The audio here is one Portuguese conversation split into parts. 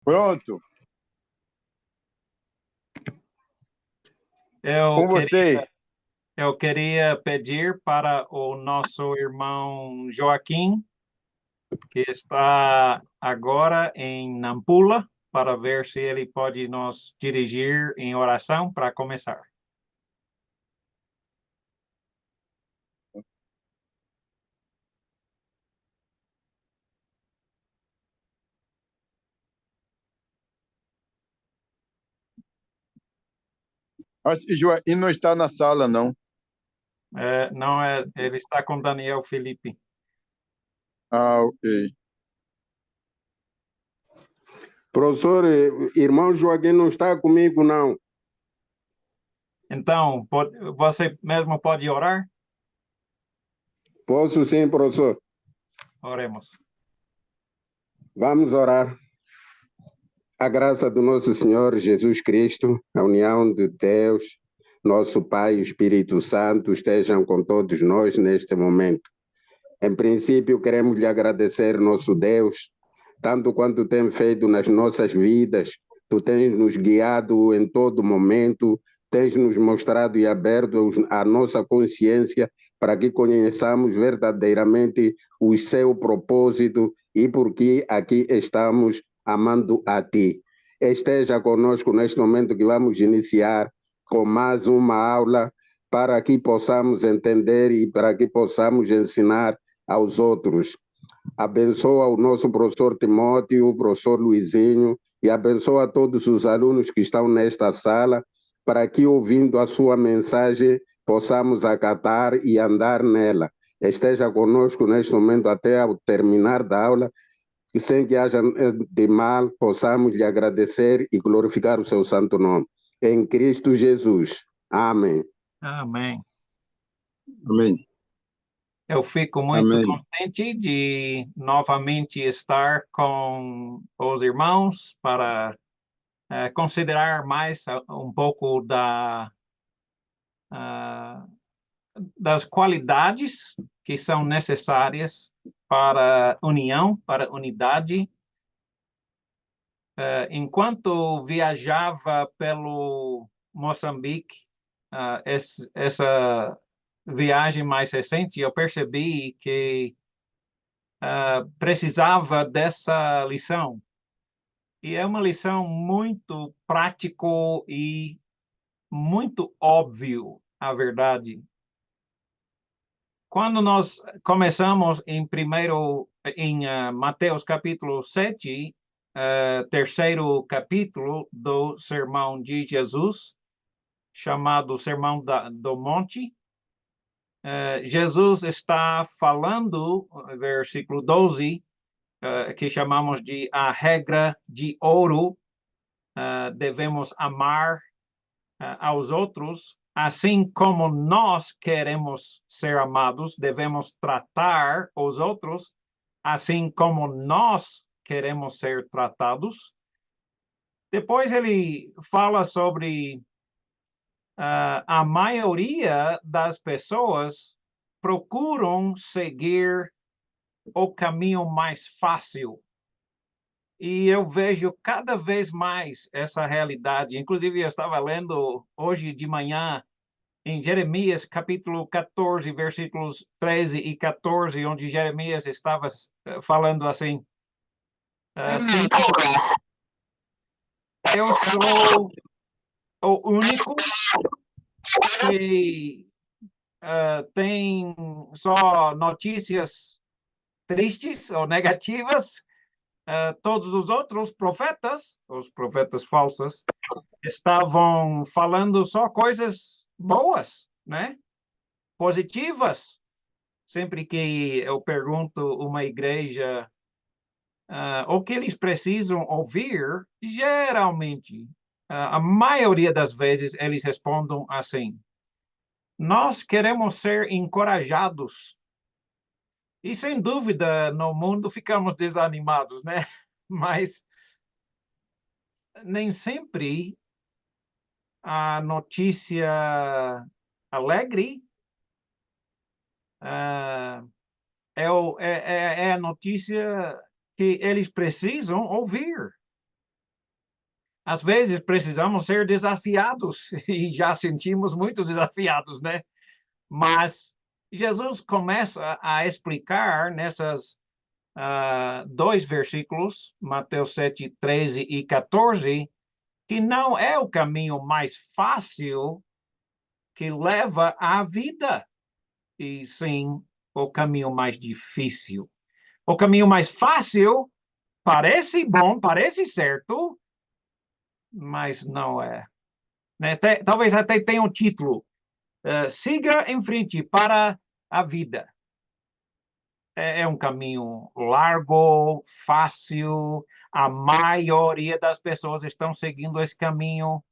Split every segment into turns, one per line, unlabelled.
Pronto.
Eu
Com você.
queria pedir para o nosso irmão Joaquim, que está agora em Nampula, para ver se ele pode nos dirigir em oração para começar.
Acho que Joaquim não está na sala, não.
Não é, ele está com Daniel Felipe.
Ah, ok.
Professor, irmão Joaquim não está comigo, não.
Então, você mesmo pode orar?
Posso sim, professor.
Oremos.
Vamos orar. A graça do nosso Senhor Jesus Cristo, a união de Deus, nosso Pai e o Espírito Santo estejam com todos nós neste momento. Em princípio, queremos lhe agradecer, nosso Deus, tanto quanto tem feito nas nossas vidas. Tu tens nos guiado em todo momento, tens nos mostrado e aberto a nossa consciência para que conheçamos verdadeiramente o seu propósito e por que aqui estamos amando a ti. Esteja conosco neste momento que vamos iniciar com mais uma aula para que possamos entender e para que possamos ensinar aos outros. Abençoa o nosso professor Timóteo, o professor Luizinho e abençoa todos os alunos que estão nesta sala para que, ouvindo a sua mensagem, possamos acatar e andar nela. Esteja conosco neste momento até ao terminar da aula e sem que haja de mal, possamos lhe agradecer e glorificar o seu santo nome. Em Cristo Jesus. Amém.
Amém.
Amém.
Eu fico muito
Amém.
contente de novamente estar com os irmãos para considerar mais um pouco das qualidades que são necessárias para união, para unidade. Enquanto viajava pelo Moçambique, essa viagem mais recente, eu percebi que precisava dessa lição. E é uma lição muito prático e muito óbvio, a verdade. Quando nós começamos em Mateus capítulo 7, terceiro capítulo do Sermão de Jesus, chamado Sermão do Monte, Jesus está falando, versículo 12, que chamamos de a regra de ouro, devemos amar aos outros, assim como nós queremos ser amados, devemos tratar os outros, assim como nós queremos ser tratados. Depois ele fala sobre a maioria das pessoas procuram seguir o caminho mais fácil. E eu vejo cada vez mais essa realidade. Inclusive, eu estava lendo hoje de manhã em Jeremias, capítulo 14, versículos 13 e 14, onde Jeremias estava falando assim, eu sou o único que tem só notícias tristes ou negativas. Todos os outros profetas, os profetas falsos, estavam falando só coisas boas, né? Positivas. Sempre que eu pergunto uma igreja o que eles precisam ouvir, geralmente, a maioria das vezes, eles respondem assim: nós queremos ser encorajados. E, sem dúvida, no mundo ficamos desanimados, né? Mas nem sempre a notícia alegre é a notícia que eles precisam ouvir. Às vezes precisamos ser desafiados e já sentimos muito desafiados, né? Mas Jesus começa a explicar nessas dois versículos, Mateus 7, 13 e 14, que não é o caminho mais fácil que leva à vida, e sim o caminho mais difícil. O caminho mais fácil parece bom, parece certo, mas não é. Né? Talvez até tenha um título, siga em frente para a vida. É um caminho largo, fácil, a maioria das pessoas estão seguindo esse caminho,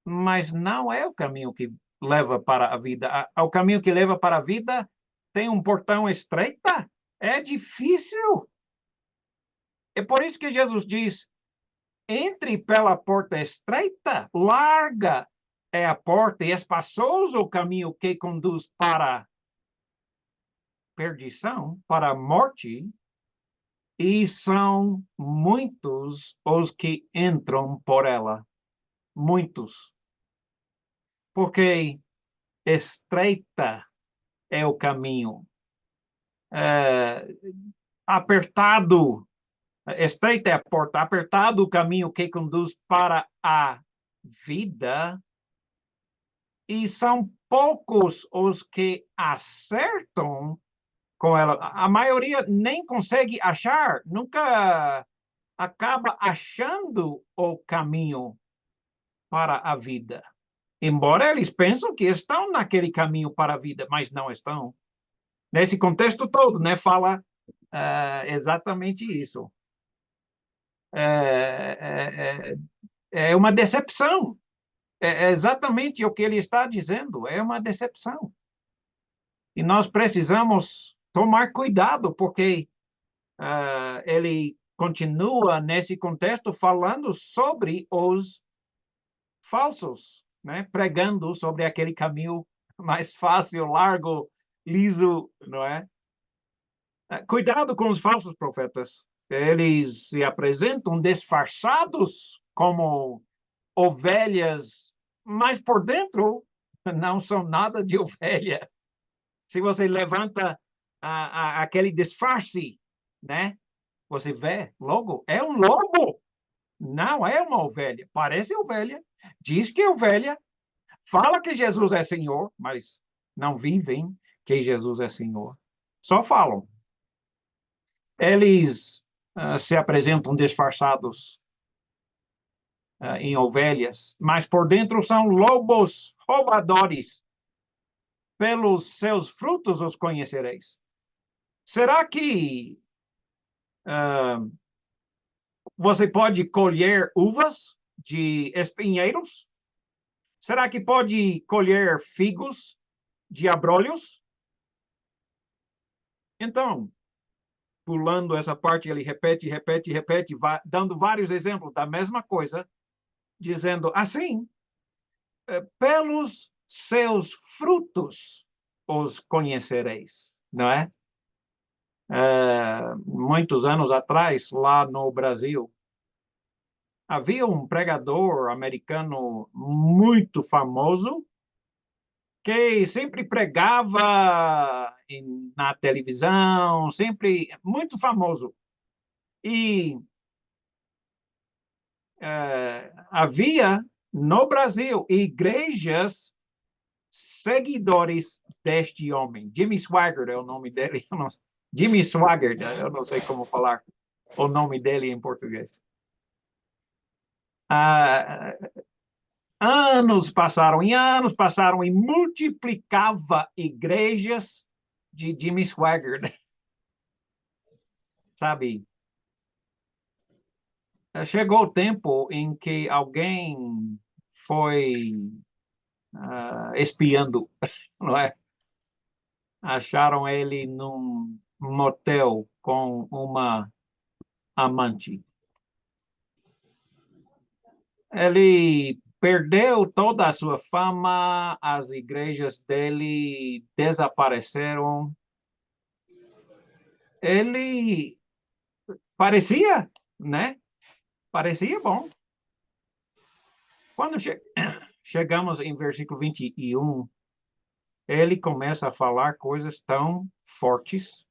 mas não é o caminho que leva para a vida. O caminho que leva para a vida tem um portão estreita, é difícil. É por isso que Jesus diz, entre pela porta estreita, larga é a porta e espaçoso o caminho que conduz para a perdição, para a morte, e são muitos os que entram por ela. Muitos. Porque estreita é o caminho. Apertado, estreita é a porta, apertado o caminho que conduz para a vida, e são poucos os que acertam com ela. A maioria nem consegue achar, nunca acaba achando o caminho para a vida. Embora eles pensam que estão naquele caminho para a vida, mas não estão. Nesse contexto todo, né, fala exatamente isso. É uma decepção. É exatamente o que ele está dizendo, é uma decepção. E nós precisamos tomar cuidado, porque ele continua nesse contexto falando sobre os falsos, né? Pregando sobre aquele caminho mais fácil, largo, liso, não é? Cuidado com os falsos profetas. Eles se apresentam disfarçados como ovelhas, mas por dentro não são nada de ovelha. Se você levanta aquele disfarce, né? Você vê logo, é um lobo, não é uma ovelha. Parece ovelha, diz que é ovelha, fala que Jesus é Senhor, mas não vivem que Jesus é Senhor. Só falam. Eles se apresentam disfarçados em ovelhas, mas por dentro são lobos roubadores. Pelos seus frutos os conhecereis. Será que você pode colher uvas de espinheiros? Será que pode colher figos de abrolhos? Então, pulando essa parte, ele repete, dando vários exemplos da mesma coisa, dizendo assim, pelos seus frutos os conhecereis, não é? Muitos anos atrás, lá no Brasil, havia um pregador americano muito famoso que sempre pregava na televisão, sempre muito famoso. E havia no Brasil igrejas seguidores deste homem. Jimmy Swaggart é o nome dele. Jimmy Swaggart, eu não sei como falar o nome dele em português. Anos passaram e multiplicava igrejas de Jimmy Swaggart. Sabe? Chegou o tempo em que alguém foi espiando, não é? Acharam ele num motel com uma amante. Ele perdeu toda a sua fama, as igrejas dele desapareceram. Ele parecia, né, Parecia bom. Quando chegamos em versículo 21, ele começa a falar coisas tão fortes.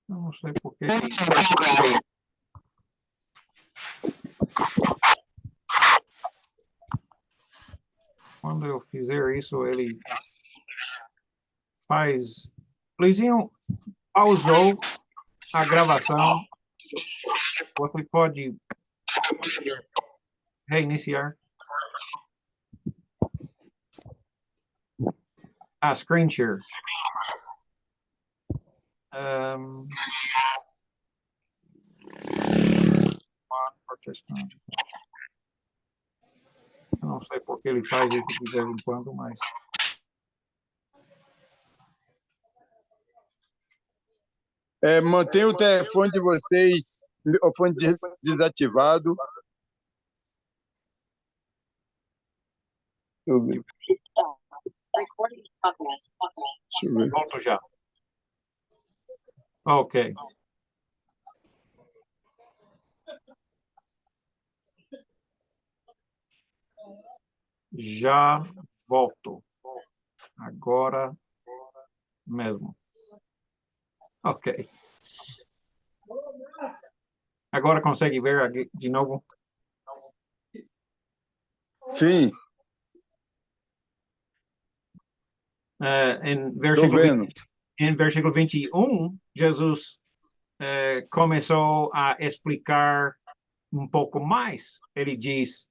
Não sei por que. Quando eu fizer isso, ele faz. Luizinho pausou a gravação. Você pode reiniciar. Screen share. Não sei por que ele faz isso de vez em quando, mas...
Mantenha o telefone de vocês, o fone desativado. Deixa eu ver. Deixa eu ver.
Volto já. Ok. Já volto. Agora mesmo. Ok. Agora consegue ver de novo?
Sim.
Em versículo 21, Jesus começou a explicar um pouco mais. Ele diz: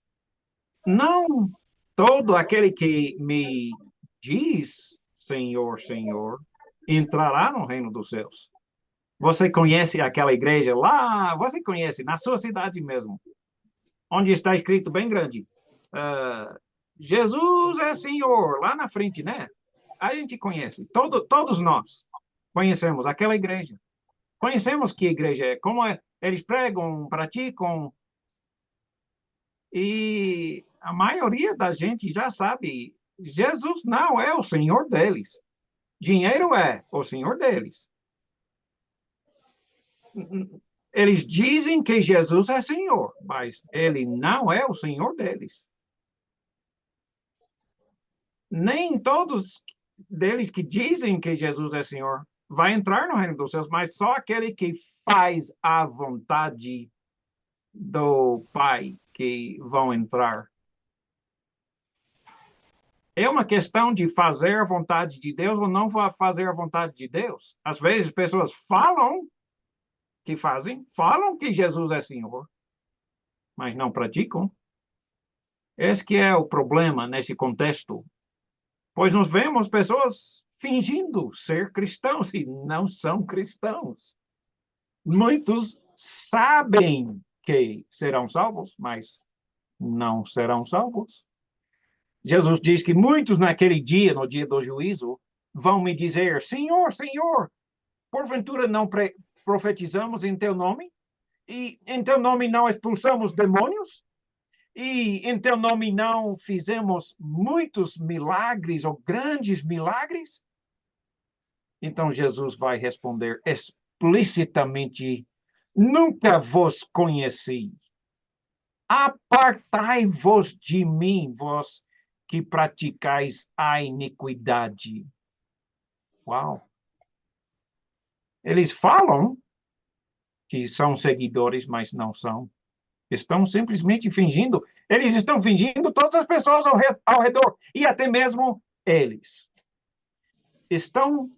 não todo aquele que me diz Senhor, Senhor, entrará no reino dos céus. Você conhece aquela igreja lá? Você conhece, na sua cidade mesmo, onde está escrito bem grande, Jesus é Senhor, lá na frente, né? A gente conhece, todos nós conhecemos aquela igreja. Conhecemos que igreja é, como eles pregam, praticam, e a maioria da gente já sabe, Jesus não é o Senhor deles. Dinheiro é o Senhor deles. Eles dizem que Jesus é Senhor, mas ele não é o Senhor deles. Nem todos deles que dizem que Jesus é Senhor vai entrar no reino dos céus, mas só aquele que faz a vontade do Pai que vão entrar. É uma questão de fazer a vontade de Deus ou não fazer a vontade de Deus. Às vezes, pessoas falam que Jesus é Senhor, mas não praticam. Esse que é o problema nesse contexto. Pois nós vemos pessoas fingindo ser cristãos e não são cristãos. Muitos sabem que serão salvos, mas não serão salvos. Jesus diz que muitos naquele dia, no dia do juízo, vão me dizer: Senhor, Senhor, porventura não profetizamos em teu nome? E em teu nome não expulsamos demônios? E em teu nome não fizemos muitos milagres ou grandes milagres? Então Jesus vai responder explicitamente: nunca vos conheci. Apartai-vos de mim, vós que praticais a iniquidade. Uau! Eles falam que são seguidores, mas não são. Estão simplesmente fingindo. Eles estão fingindo todas as pessoas ao redor, e até mesmo eles. Estão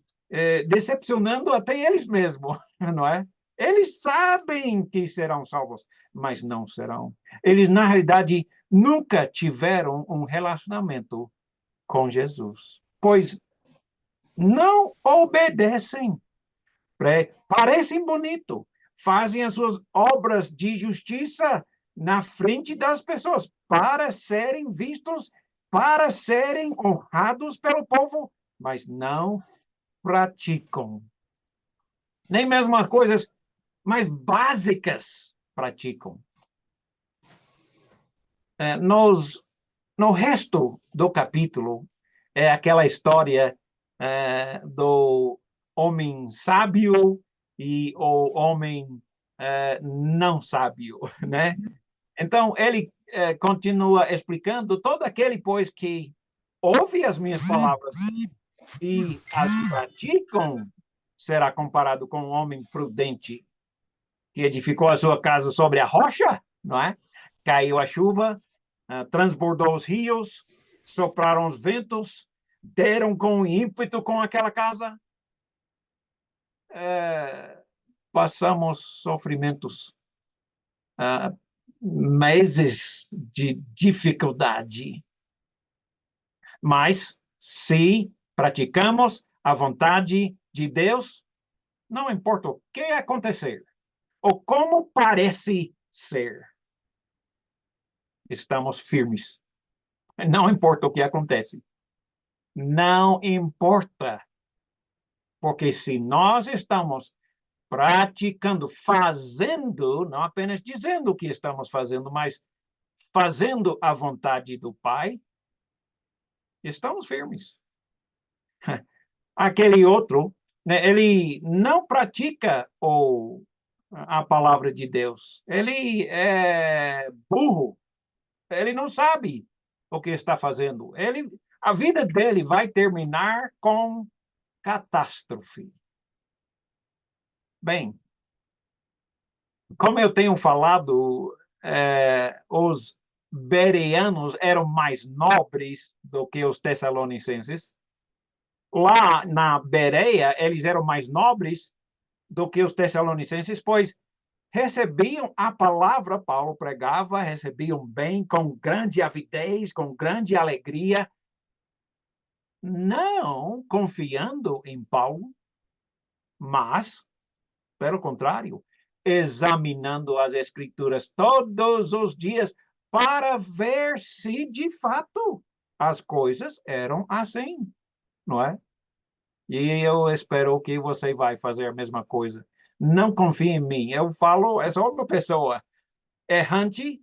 decepcionando até eles mesmos, não é? Eles sabem que serão salvos, mas não serão. Eles, na realidade, nunca tiveram um relacionamento com Jesus, pois não obedecem. Parecem bonito, fazem as suas obras de justiça na frente das pessoas, para serem vistos, para serem honrados pelo povo, mas não praticam. Nem mesmo as coisas mais básicas praticam. No resto do capítulo, é aquela história do homem sábio e o homem não sábio, né? Então, ele continua explicando: todo aquele, pois, que ouve as minhas palavras e as praticam, será comparado com um homem prudente que edificou a sua casa sobre a rocha, não é? Caiu a chuva, transbordou os rios, sopraram os ventos, deram com ímpeto com aquela casa. Passamos sofrimentos, meses de dificuldade. Mas, se praticamos a vontade de Deus, não importa o que acontecer, ou como parece ser, estamos firmes. Não importa o que acontece. Não importa. Porque se nós estamos praticando, fazendo, não apenas dizendo o que estamos fazendo, mas fazendo a vontade do Pai, estamos firmes. Aquele outro, né, ele não pratica a palavra de Deus. Ele é burro. Ele não sabe o que está fazendo. A vida dele vai terminar com catástrofe. Bem, como eu tenho falado, os bereanos eram mais nobres do que os tessalonicenses. Lá na Bereia, eles eram mais nobres do que os tessalonicenses, pois recebiam a palavra, Paulo pregava, recebiam bem, com grande avidez, com grande alegria, não confiando em Paulo, mas, pelo contrário, examinando as Escrituras todos os dias para ver se, de fato, as coisas eram assim, não é? E eu espero que você vai fazer a mesma coisa. Não confie em mim. Eu falo, é só uma pessoa errante,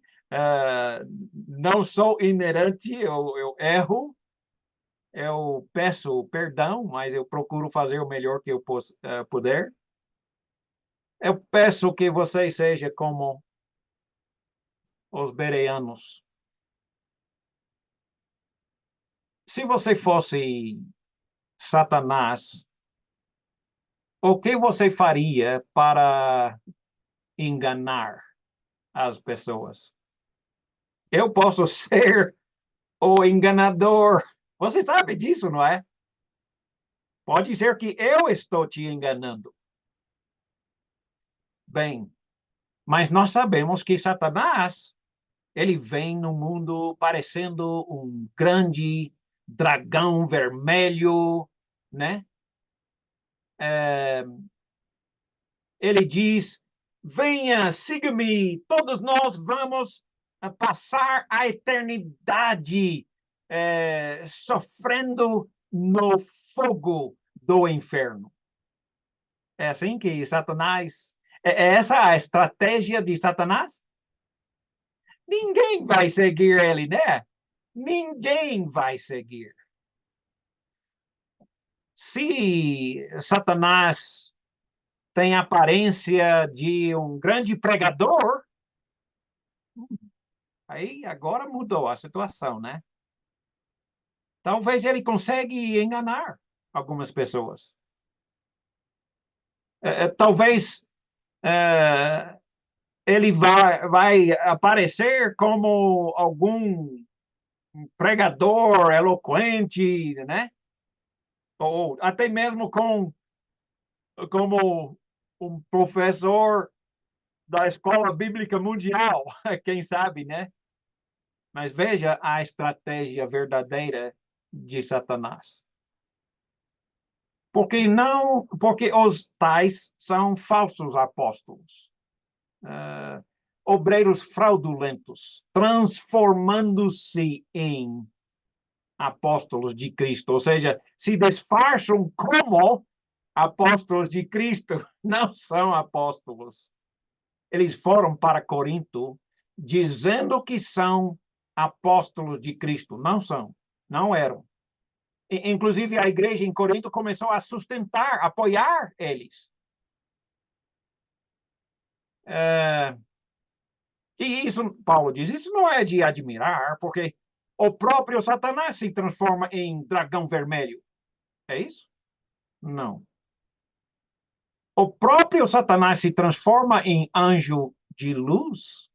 não sou inerente, eu erro, eu peço perdão, mas eu procuro fazer o melhor que eu puder. Eu peço que você seja como os bereanos. Se você fosse Satanás, o que você faria para enganar as pessoas? Eu posso ser o enganador. Você sabe disso, não é? Pode ser que eu estou te enganando. Bem, mas nós sabemos que Satanás, ele vem no mundo parecendo um grande dragão vermelho, né? Ele diz: venha, siga-me, todos nós vamos passar a eternidade sofrendo no fogo do inferno. É assim que Satanás... É essa a estratégia de Satanás? Ninguém vai seguir ele, né? Ninguém vai seguir. Se Satanás tem a aparência de um grande pregador, aí agora mudou a situação, né? Talvez ele consegue enganar algumas pessoas. Talvez ele vai aparecer como algum pregador eloquente, né? Ou até mesmo como um professor da Escola Bíblica Mundial, quem sabe, né? Mas veja a estratégia verdadeira de Satanás. Porque os tais são falsos apóstolos, obreiros fraudulentos, transformando-se em apóstolos de Cristo, ou seja, se disfarçam como apóstolos de Cristo, não são apóstolos. Eles foram para Corinto dizendo que são apóstolos de Cristo, não são, não eram. Inclusive, a igreja em Corinto começou a sustentar, apoiar eles. E isso, Paulo diz, isso não é de admirar, porque o próprio Satanás se transforma em dragão vermelho. É isso? Não. O próprio Satanás se transforma em anjo de luz.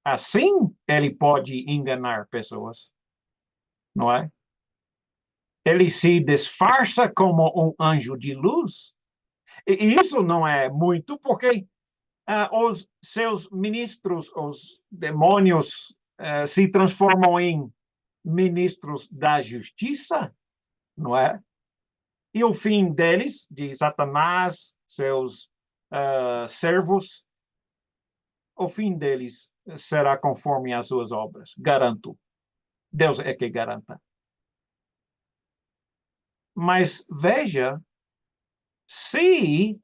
Assim, ele pode enganar pessoas, não é? Ele se disfarça como um anjo de luz. E isso não é muito, porque os seus ministros, os demônios, se transformam em ministros da justiça, não é? E o fim deles, de Satanás, seus servos, o fim deles será conforme as suas obras. Garanto. Deus é que garanta. Mas veja, se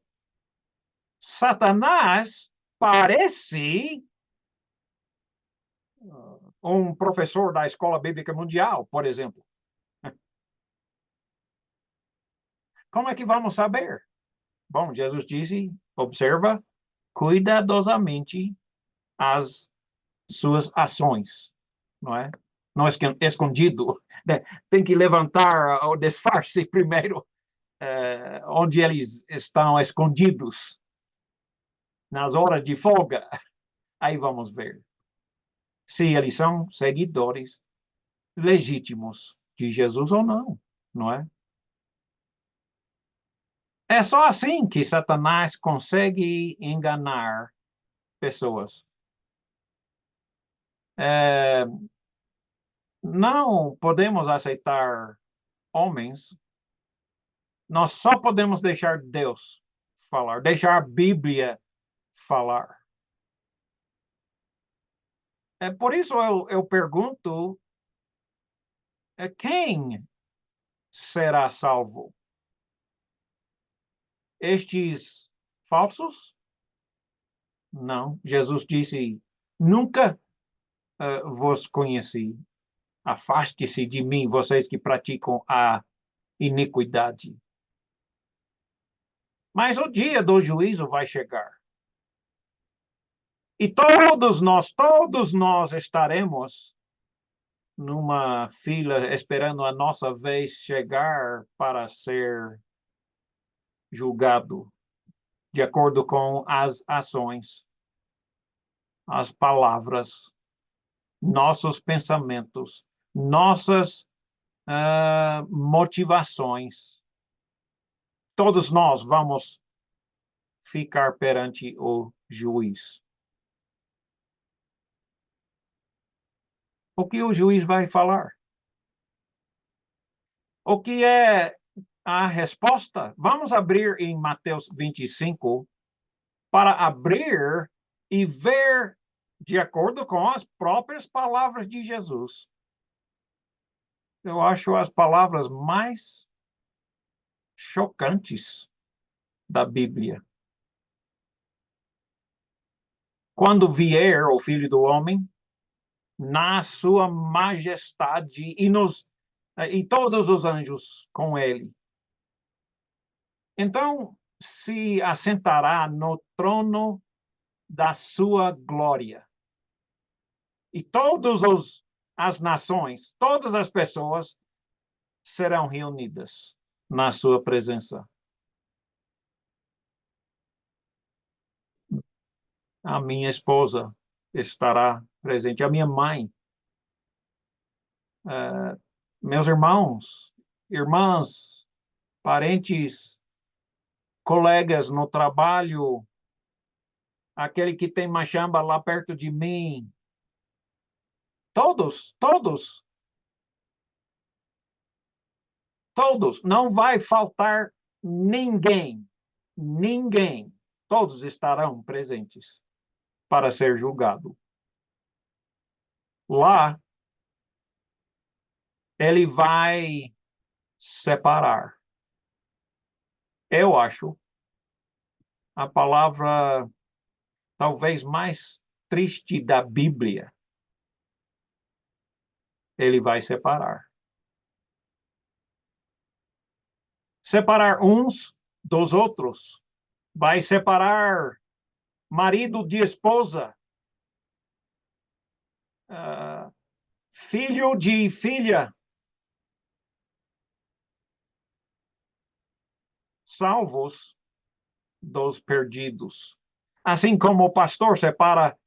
Satanás parece um professor da Escola Bíblica Mundial, por exemplo, como é que vamos saber? Bom, Jesus disse, observa cuidadosamente as suas ações, não é? Não é escondido, né? Tem que levantar o disfarce primeiro, onde eles estão escondidos, nas horas de folga. Aí vamos ver se eles são seguidores legítimos de Jesus ou não, não é? É só assim que Satanás consegue enganar pessoas. Não podemos aceitar homens, nós só podemos deixar Deus falar, deixar a Bíblia falar. Por isso eu pergunto, quem será salvo? Estes falsos? Não. Jesus disse, nunca vos conheci. Afaste-se de mim, vocês que praticam a iniquidade. Mas o dia do juízo vai chegar. E todos nós estaremos numa fila esperando a nossa vez chegar para ser julgado de acordo com as ações, as palavras, nossos pensamentos, nossas motivações. Todos nós vamos ficar perante o juiz. O que o juiz vai falar? O que é a resposta? Vamos abrir em Mateus 25 para abrir e ver de acordo com as próprias palavras de Jesus. Eu acho as palavras mais chocantes da Bíblia. Quando vier o Filho do Homem, na sua majestade e todos os anjos com ele. Então, se assentará no trono da sua glória. E todas as nações, todas as pessoas serão reunidas na sua presença. A minha esposa estará presente, a minha mãe, meus irmãos, irmãs, parentes, colegas no trabalho, aquele que tem machamba lá perto de mim. Todos. Não vai faltar ninguém. Ninguém. Todos estarão presentes para ser julgado. Lá, ele vai separar. Eu acho a palavra talvez mais triste da Bíblia. Ele vai separar. separar uns dos outros. Vai separar marido de esposa, filho de filha, salvos dos perdidos. Assim como o pastor separa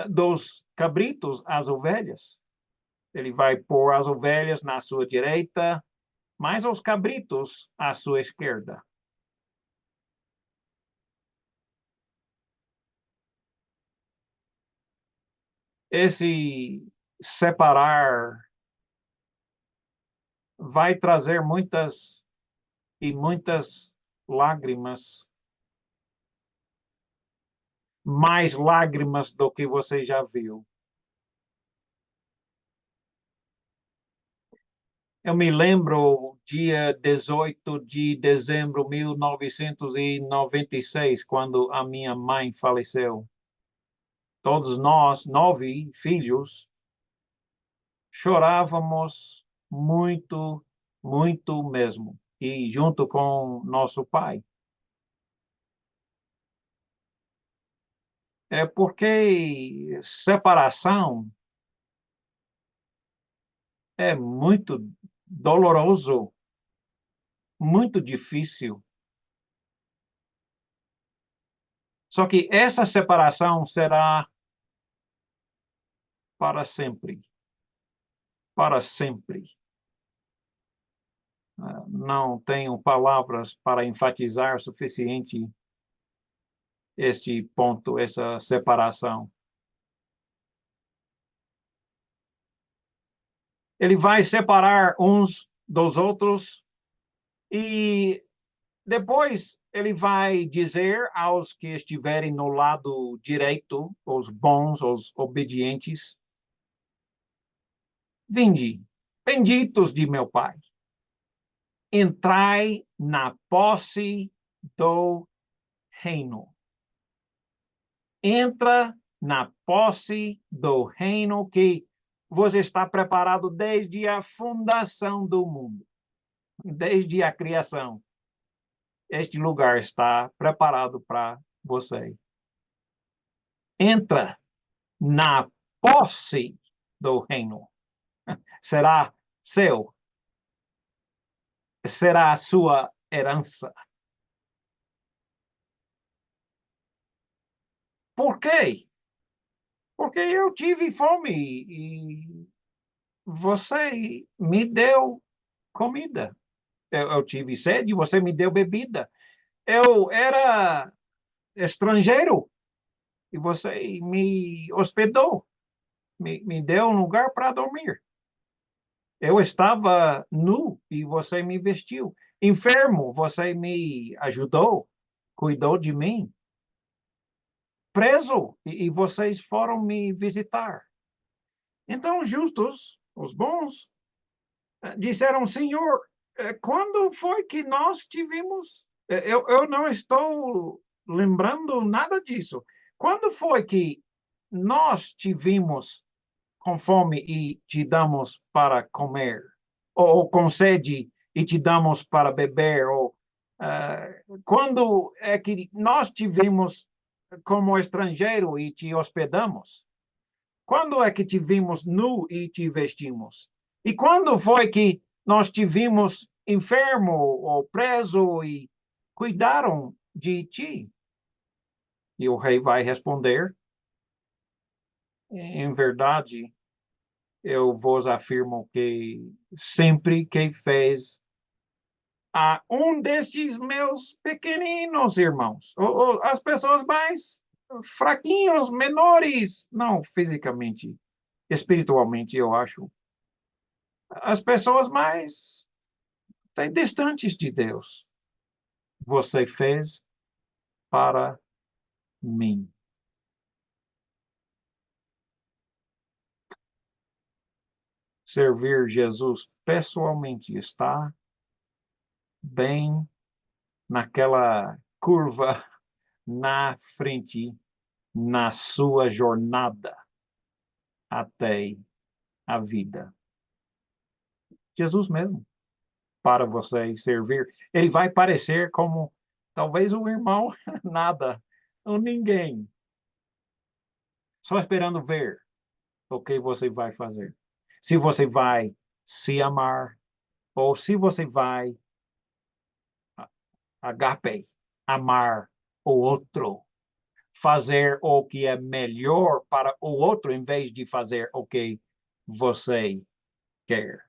dos cabritos as ovelhas. Ele vai pôr as ovelhas na sua direita, mas os cabritos à sua esquerda. Esse separar vai trazer muitas e muitas lágrimas, mais lágrimas do que você já viu. Eu me lembro, dia 18 de dezembro de 1996, quando a minha mãe faleceu. Todos nós, 9 filhos, chorávamos muito, muito mesmo, e junto com nosso pai. É porque separação é muito doloroso, muito difícil. Só que essa separação será para sempre. Para sempre. Não tenho palavras para enfatizar suficiente este ponto, essa separação. Ele vai separar uns dos outros e depois ele vai dizer aos que estiverem no lado direito, os bons, os obedientes: vinde, benditos de meu Pai, entrai na posse do reino. Entra na posse do reino que você está preparado desde a fundação do mundo, desde a criação. Este lugar está preparado para você. Entra na posse do reino. Será seu. Será a sua herança. Por quê? Porque eu tive fome e você me deu comida. Eu tive sede e você me deu bebida. Eu era estrangeiro e você me hospedou, me deu um lugar para dormir. Eu estava nu e você me vestiu. Enfermo, você me ajudou, cuidou de mim. Preso e vocês foram me visitar. Então, justos, os bons, disseram: Senhor, quando foi que nós tivemos? Eu não estou lembrando nada disso. Quando foi que nós tivemos com fome e te damos para comer? Ou com sede e te damos para beber? Ou quando é que nós tivemos como estrangeiro e te hospedamos? Quando é que te vimos nu e te vestimos? E quando foi que nós te vimos enfermo ou preso e cuidaram de ti? E o rei vai responder: em verdade, eu vos afirmo que sempre que fez a um destes meus pequeninos irmãos, ou as pessoas mais fraquinhos, menores, não fisicamente, espiritualmente, eu acho, as pessoas mais distantes de Deus, você fez para mim. Servir Jesus pessoalmente está bem naquela curva na frente, na sua jornada até a vida. Jesus mesmo. para você servir. Ele vai parecer como talvez um irmão, nada, ou ninguém. Só esperando ver o que você vai fazer. Se você vai se amar, ou se você vai agape, amar o outro, fazer o que é melhor para o outro, em vez de fazer o que você quer.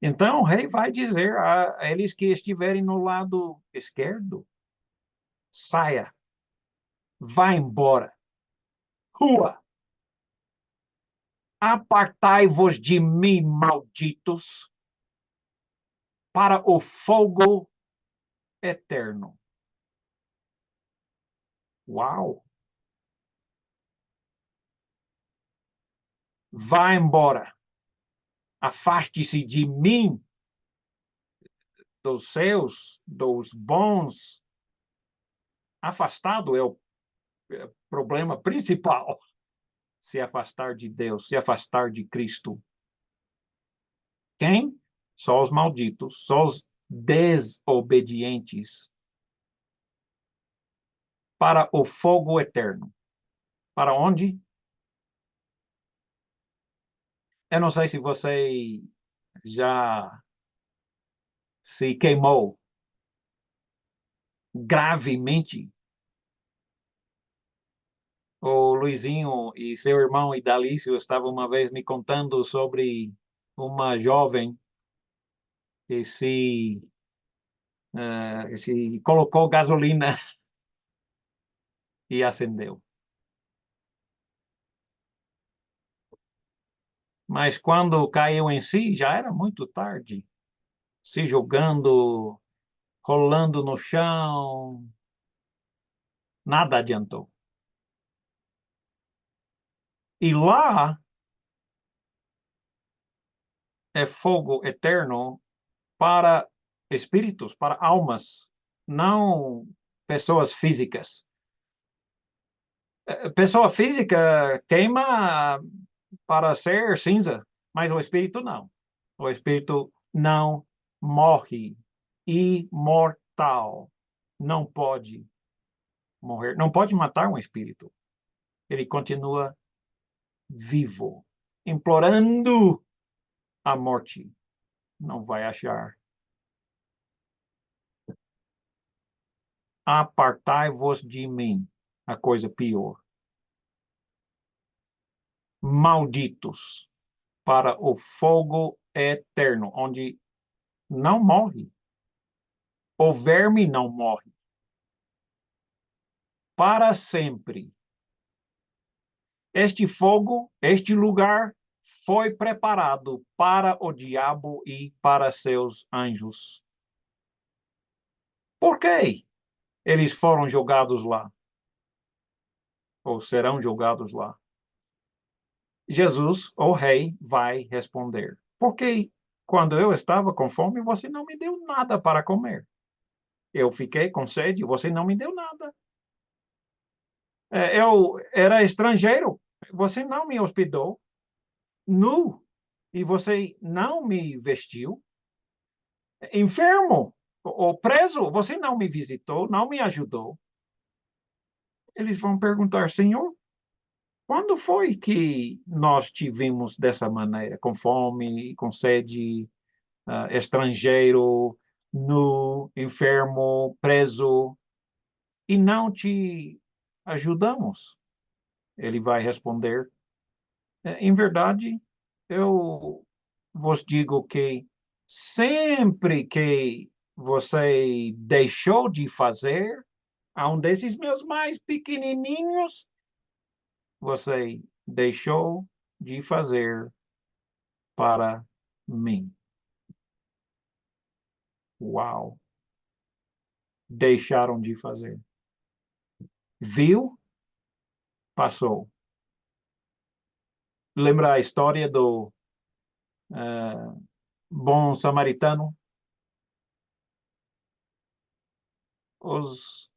Então, o rei vai dizer a eles que estiverem no lado esquerdo, saia, vá embora, rua, apartai-vos de mim, malditos, para o fogo eterno. Uau! Vá embora, afaste-se de mim, dos seus, dos bons. Afastado é o problema principal. Se afastar de Deus, se afastar de Cristo. Quem? Só os malditos, só os desobedientes. Para o fogo eterno. Para onde? Eu não sei se você já se queimou gravemente. O Luizinho e seu irmão Idalício estavam uma vez me contando sobre uma jovem que se colocou gasolina e acendeu. Mas quando caiu em si, já era muito tarde. Se jogando, rolando no chão, nada adiantou. E lá é fogo eterno para espíritos, para almas, não pessoas físicas. Pessoa física queima para ser cinza, mas o espírito não. O espírito não morre. Imortal. Não pode morrer. Não pode matar um espírito. Ele continua vivo, implorando a morte. Não vai achar. Apartai-vos de mim. A coisa pior. Malditos para o fogo eterno, onde não morre. O verme não morre. Para sempre. Este fogo, este lugar, foi preparado para o diabo e para seus anjos. Por quê eles foram jogados lá? Ou serão jogados lá? Jesus, o rei, vai responder. Porque quando eu estava com fome, você não me deu nada para comer. Eu fiquei com sede, você não me deu nada. Eu era estrangeiro, você não me hospedou. Nu, e você não me vestiu. Enfermo ou preso, você não me visitou, não me ajudou. Eles vão perguntar, Senhor, quando foi que nós te vimos dessa maneira, com fome, com sede, estrangeiro, nu, enfermo, preso, e não te ajudamos? Ele vai responder, em verdade, eu vos digo que sempre que você deixou de fazer a um desses meus mais pequenininhos, você deixou de fazer para mim. Uau! Deixaram de fazer. Viu? Passou. Lembra a história do bom samaritano? Os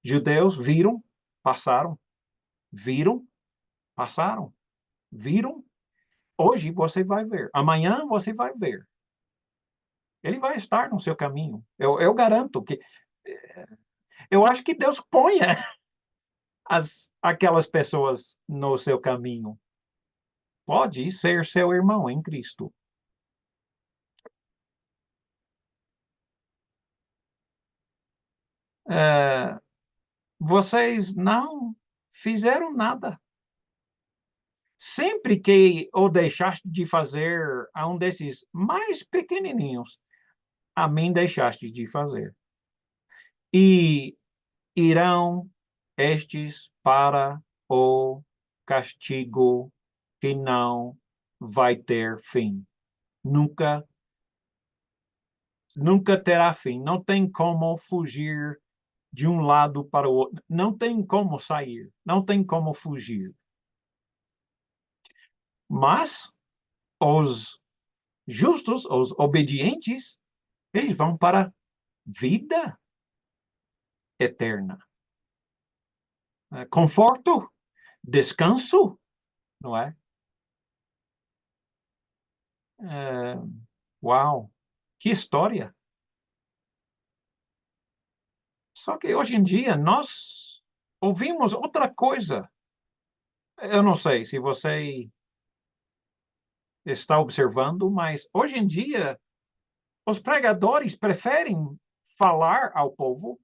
judeus viram, passaram. Viram, passaram. Viram. Hoje você vai ver. Amanhã você vai ver. Ele vai estar no seu caminho. Eu garanto que... Eu acho que Deus ponha aquelas pessoas no seu caminho. Pode ser seu irmão em Cristo. Vocês não fizeram nada. Sempre que o deixaste de fazer a um desses mais pequenininhos, a mim deixaste de fazer. E irão estes para o castigo que não vai ter fim. Nunca terá fim. Não tem como fugir de um lado para o outro. Não tem como sair. Não tem como fugir. Mas os justos, os obedientes, eles vão para a vida eterna. Conforto, descanso, não é? Uau, que história! Só que hoje em dia nós ouvimos outra coisa. Eu não sei se você está observando, mas hoje em dia os pregadores preferem falar ao povo,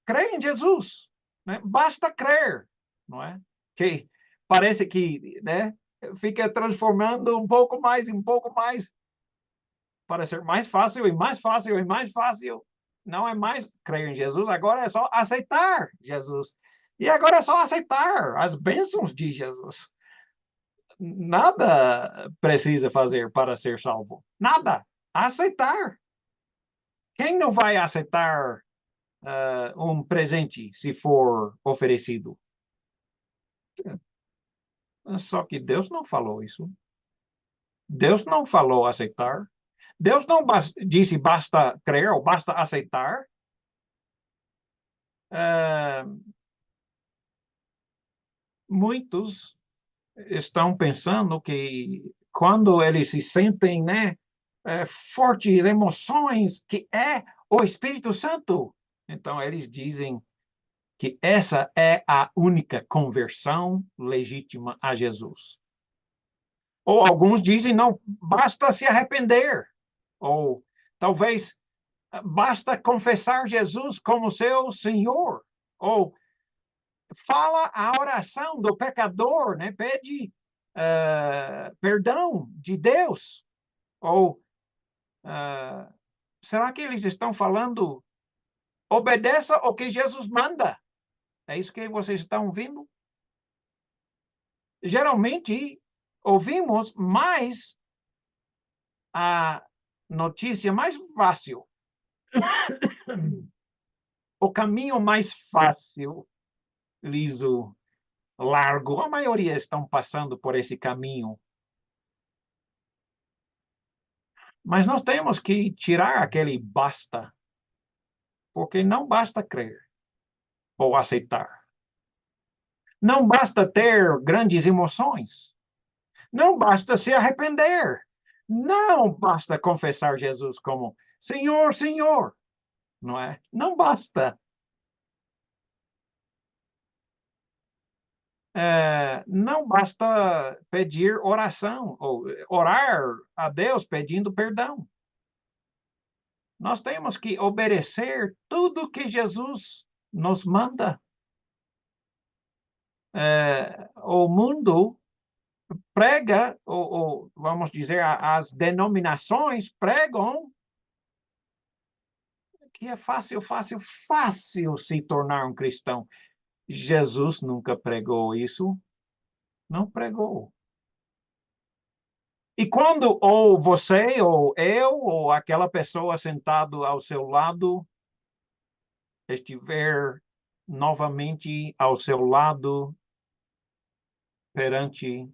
crê em Jesus, né? Basta crer, não é? Que parece que, né, fica transformando um pouco mais para ser mais fácil e mais fácil e mais fácil. Não é mais crer em Jesus, agora é só aceitar Jesus. E agora é só aceitar as bênçãos de Jesus. Nada precisa fazer para ser salvo. Nada. Aceitar. Quem não vai aceitar um presente se for oferecido? Só que Deus não falou isso. Deus não falou aceitar. Deus não disse basta crer ou basta aceitar. Muitos estão pensando que quando eles se sentem, né, fortes emoções, que é o Espírito Santo, então eles dizem que essa é a única conversão legítima a Jesus. Ou alguns dizem, não, basta se arrepender. Ou talvez basta confessar Jesus como seu Senhor. Ou fala a oração do pecador, né? Pede perdão de Deus. Ou será que eles estão falando obedeça o que Jesus manda? É isso que vocês estão ouvindo? Geralmente, ouvimos mais a notícia mais fácil. O caminho mais fácil, liso, largo. A maioria estão passando por esse caminho. Mas nós temos que tirar aquele basta, porque não basta crer ou aceitar. Não basta ter grandes emoções. Não basta se arrepender. Não basta confessar Jesus como Senhor, Senhor. Não é? Não basta. Não basta pedir oração, ou orar a Deus pedindo perdão. Nós temos que obedecer tudo que Jesus nos manda. O mundo prega, ou vamos dizer, as denominações pregam que é fácil se tornar um cristão. Jesus nunca pregou isso. Não pregou. E quando ou você, ou eu, ou aquela pessoa sentado ao seu lado estiver novamente ao seu lado perante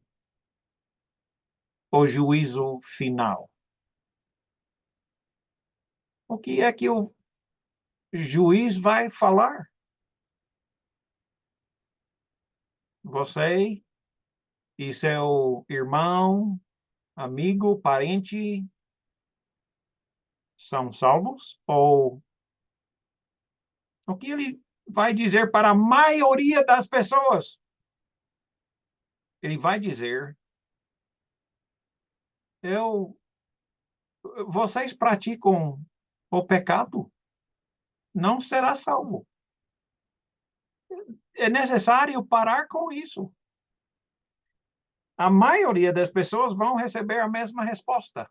o juízo final, o que é que o juiz vai falar? Você e seu irmão, amigo, parente, são salvos? Ou o que ele vai dizer para a maioria das pessoas? Ele vai dizer, vocês praticam o pecado, não será salvo. É necessário parar com isso. A maioria das pessoas vão receber a mesma resposta.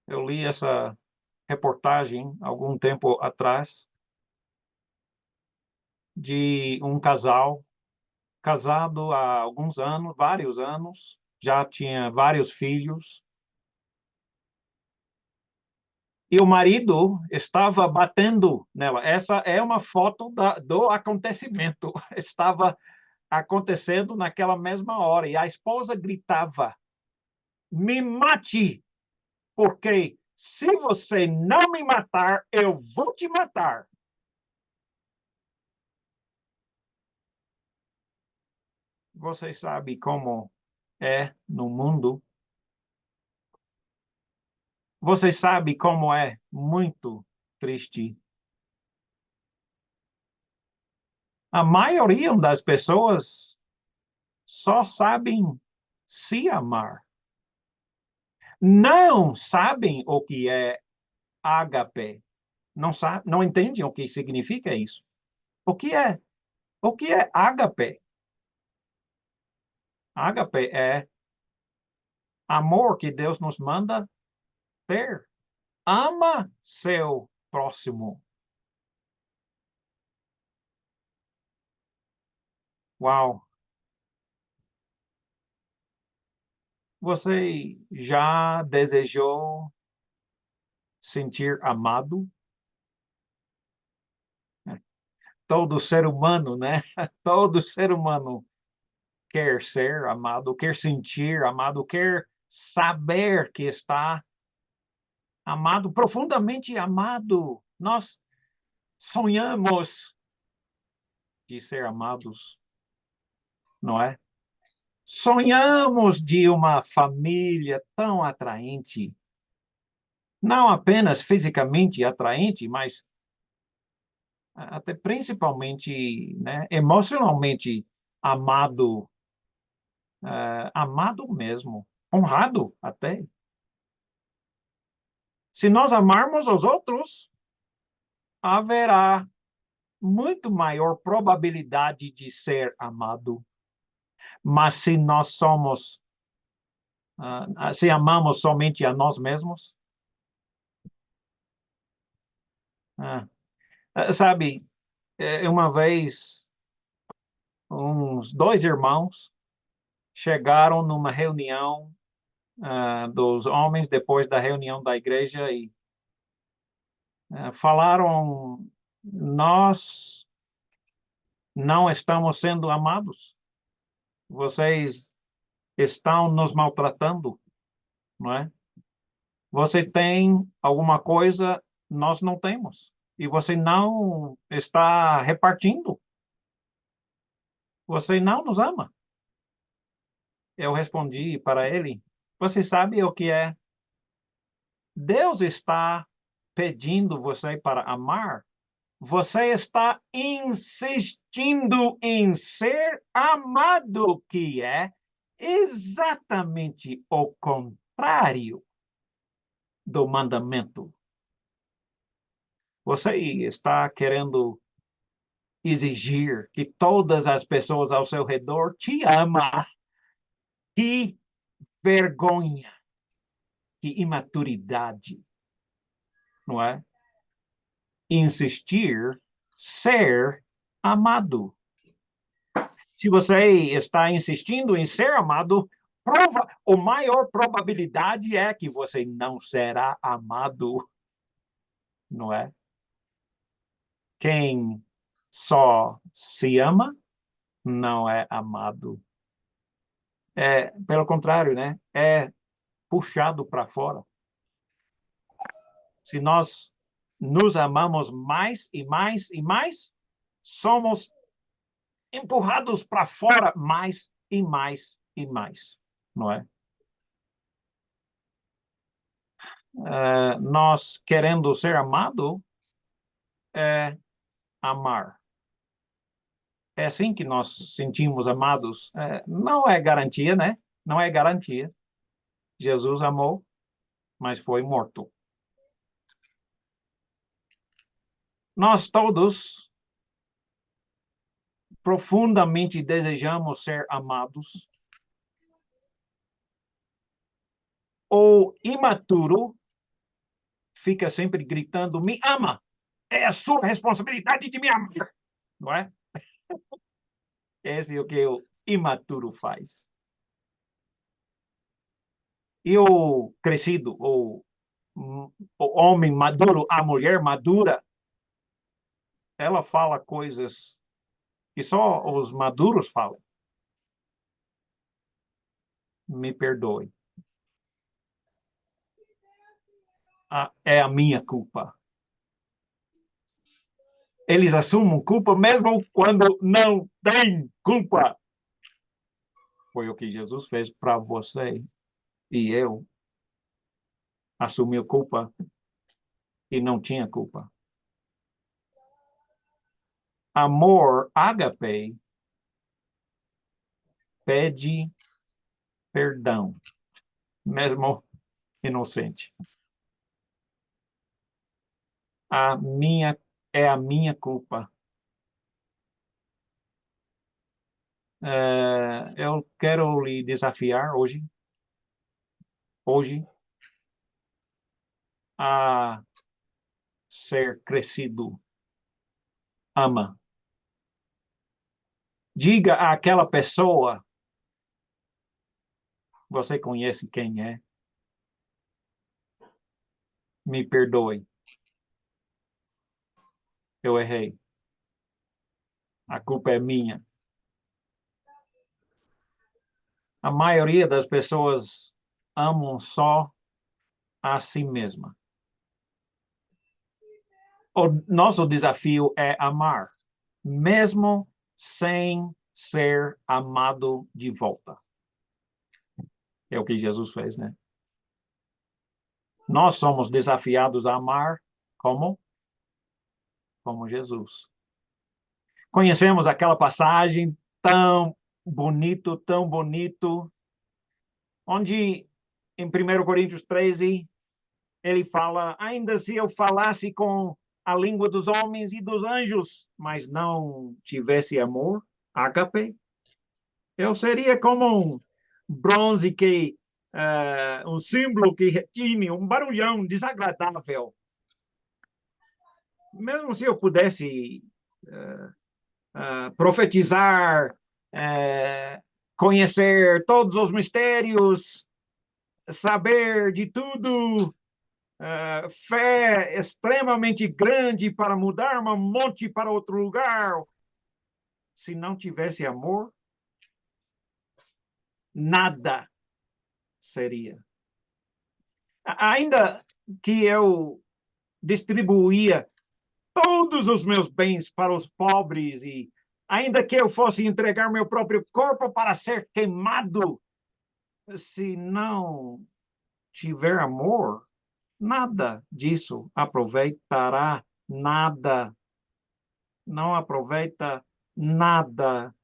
Eu li essa reportagem algum tempo atrás de um casal casado há alguns anos, vários anos, já tinha vários filhos. E o marido estava batendo nela. Essa é uma foto do acontecimento. Estava acontecendo naquela mesma hora. E a esposa gritava, me mate, porque se você não me matar, eu vou te matar. Você sabe como é no mundo? Você sabe como é muito triste. A maioria das pessoas só sabem se amar. Não sabem o que é ágape. Não entendem o que significa isso. O que é? O que é ágape? Ágape é amor que Deus nos manda ter. Ama seu próximo. Uau! Você já desejou sentir amado? Todo ser humano, né? Todo ser humano quer ser amado, quer sentir amado, quer saber que está amado, profundamente amado. Nós sonhamos de ser amados, não é? Sonhamos de uma família tão atraente, não apenas fisicamente atraente, mas até principalmente, né, emocionalmente amado, amado mesmo, honrado até. Se nós amarmos os outros, haverá muito maior probabilidade de ser amado. Mas se nós se amamos somente a nós mesmos, sabe, uma vez, uns dois irmãos chegaram numa reunião dos homens, depois da reunião da igreja, e falaram, nós não estamos sendo amados. Vocês estão nos maltratando, não é? Você tem alguma coisa, nós não temos. E você não está repartindo. Você não nos ama. Eu respondi para ele, você sabe o que é? Deus está pedindo você para amar. Você está insistindo em ser amado, que é exatamente o contrário do mandamento. Você está querendo exigir que todas as pessoas ao seu redor te amem. Que vergonha, que imaturidade, não é? Insistir, ser amado. Se você está insistindo em ser amado, a maior probabilidade é que você não será amado, não é? Quem só se ama não é amado. Pelo contrário, né? É puxado para fora. Se nós nos amamos mais e mais e mais, somos empurrados para fora mais e mais e mais, não é? nós querendo ser amado é amar. É assim que nós sentimos amados. Não é garantia, né? Não é garantia. Jesus amou, mas foi morto. Nós todos profundamente desejamos ser amados. O imaturo fica sempre gritando: me ama! É a sua responsabilidade de me amar, não é? Esse é o que o imaturo faz. E o crescido, o homem maduro, a mulher madura, ela fala coisas que só os maduros falam. Me perdoe. É a minha culpa. Eles assumem culpa mesmo quando não tem culpa. Foi o que Jesus fez para você e eu. Assumiu culpa e não tinha culpa. Amor, ágape, pede perdão, mesmo inocente. É a minha culpa. Eu quero lhe desafiar hoje, a ser crescido. Ama. Diga àquela pessoa, você conhece quem é? Me perdoe. Eu errei. A culpa é minha. A maioria das pessoas amam só a si mesma. O nosso desafio é amar, mesmo sem ser amado de volta. É o que Jesus fez, né? Nós somos desafiados a amar como? Como Jesus. Conhecemos aquela passagem tão bonito, onde em 1 Coríntios 13, ele fala: ainda se eu falasse com a língua dos homens e dos anjos, mas não tivesse amor, ágape, eu seria como um bronze que, um símbolo que retine, um barulhão desagradável. Mesmo se eu pudesse profetizar, conhecer todos os mistérios, saber de tudo, fé extremamente grande para mudar um monte para outro lugar. Se não tivesse amor, nada seria. Ainda que eu distribuía todos os meus bens para os pobres e ainda que eu fosse entregar meu próprio corpo para ser queimado, se não tiver amor, nada disso aproveitará, nada. Não aproveita nada,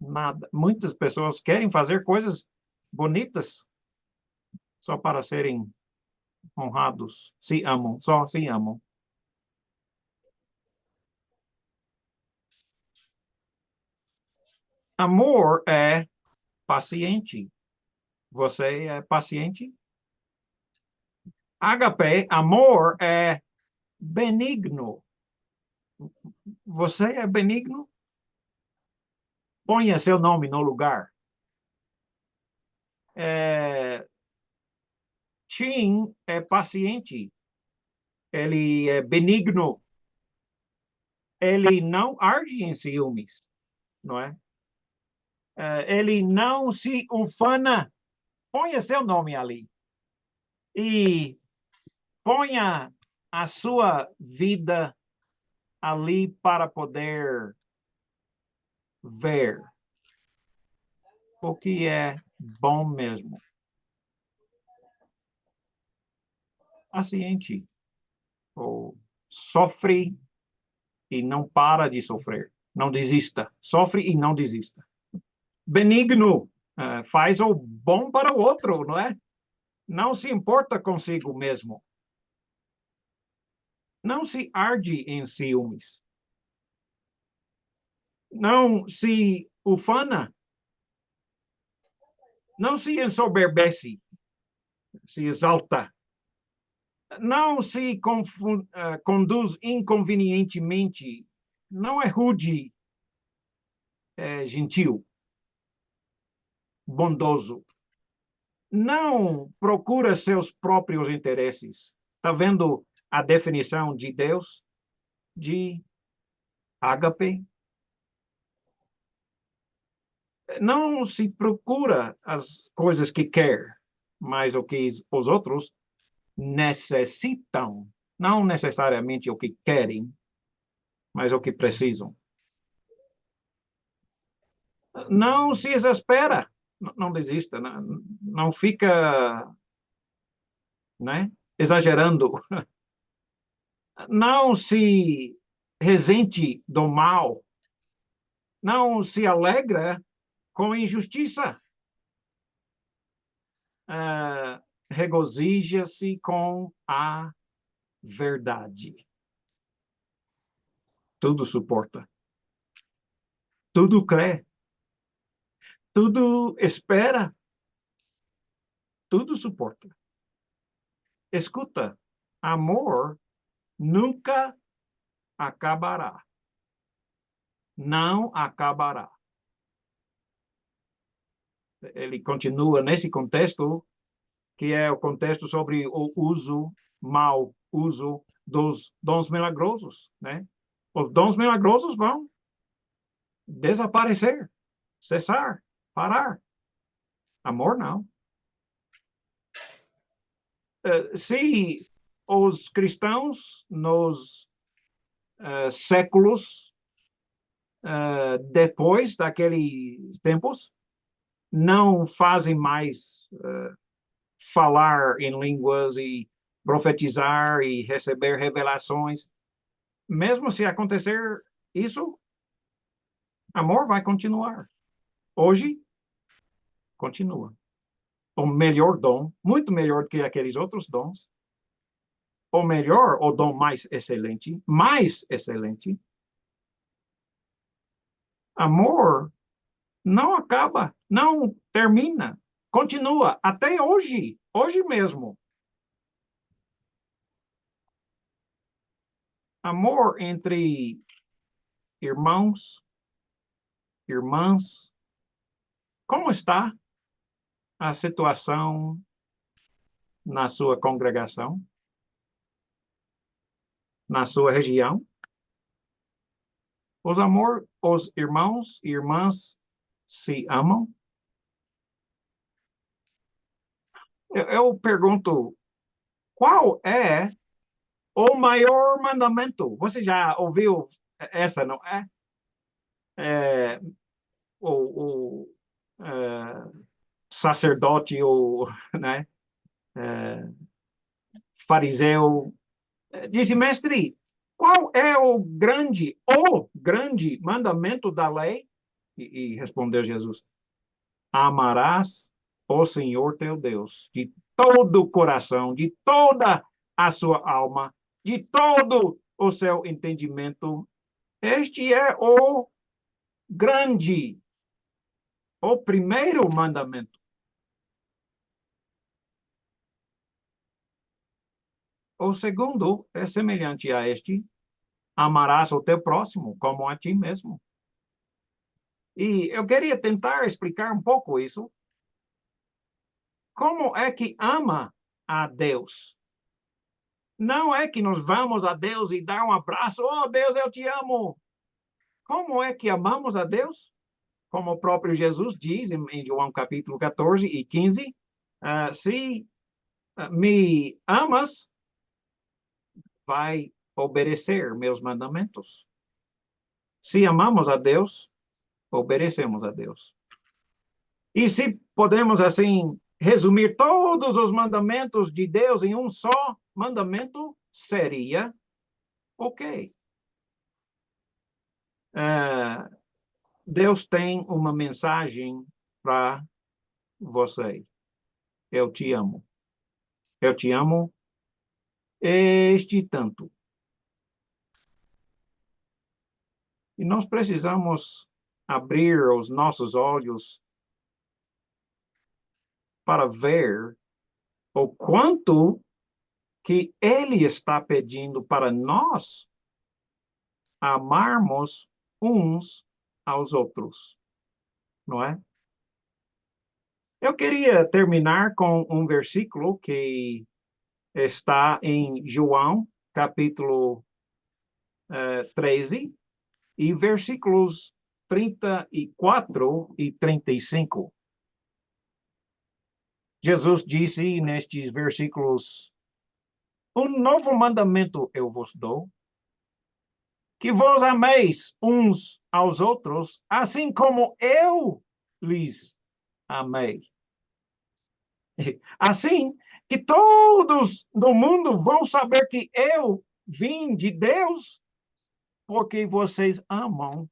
nada. Muitas pessoas querem fazer coisas bonitas só para serem honrados, se amam, só se amam. Amor é paciente. Você é paciente? Agape, amor é benigno. Você é benigno? Ponha seu nome no lugar. Tim é paciente. Ele é benigno. Ele não arde em ciúmes, não é? Ele não se ufana. Ponha seu nome ali. E ponha a sua vida ali para poder ver o que é bom mesmo. paciente, ou sofre e não para de sofrer. Não desista. Sofre e não desista. Benigno, faz o bom para o outro, não é? Não se importa consigo mesmo. Não se arde em ciúmes. Não se ufana. Não se ensoberbece, se exalta. Não se conduz inconvenientemente. Não é rude, é gentil, bondoso. Não procura seus próprios interesses. Está vendo a definição de Deus de ágape? Não se procura as coisas que quer, mas o que os outros necessitam. Não necessariamente o que querem, mas o que precisam. Não se exaspera, não desista, não fica, né, exagerando. Não se resente do mal. Não se alegra com injustiça. Regozija-se com a verdade. Tudo suporta. Tudo crê. Tudo espera. Tudo suporta. Escuta, amor nunca acabará. Não acabará. Ele continua nesse contexto, que é o contexto sobre o mau uso dos dons milagrosos, né? Os dons milagrosos vão desaparecer, cessar, parar. Amor, não. Se os cristãos nos séculos depois daqueles tempos não fazem mais falar em línguas e profetizar e receber revelações, mesmo se acontecer isso, amor vai continuar. Hoje, continua. O melhor dom, muito melhor que aqueles outros dons, o melhor, o dom mais excelente, amor não acaba, não termina, continua até hoje mesmo. Amor entre irmãos, irmãs. Como está a situação na sua congregação? Na sua região? Os irmãos e irmãs se amam? Eu pergunto, qual é o maior mandamento? Você já ouviu essa, não é? O sacerdote, né, fariseu, disse, mestre, qual é o grande mandamento da lei? E respondeu Jesus, amarás o Senhor teu Deus de todo o coração, de toda a sua alma, de todo o seu entendimento. Este é o primeiro mandamento. O segundo é semelhante a este, amarás o teu próximo como a ti mesmo. E eu queria tentar explicar um pouco isso. Como é que ama a Deus? Não é que nós vamos a Deus e dar um abraço, oh Deus, eu te amo. Como é que amamos a Deus? Como o próprio Jesus diz em João capítulo 14 e 15, se me amas, vai obedecer meus mandamentos. Se amamos a Deus, obedecemos a Deus. E se podemos, assim, resumir todos os mandamentos de Deus em um só mandamento, seria ok. Deus tem uma mensagem para você. Eu te amo. Eu te amo este tanto. E nós precisamos abrir os nossos olhos para ver o quanto que Ele está pedindo para nós amarmos uns aos outros, não é? Eu queria terminar com um versículo que está em João, capítulo 13, e versículos 34 e 35. Jesus disse nestes versículos: um novo mandamento eu vos dou, que vos ameis uns aos outros, assim como eu lhes amei. Assim que todos no mundo vão saber que eu vim de Deus, porque vocês amam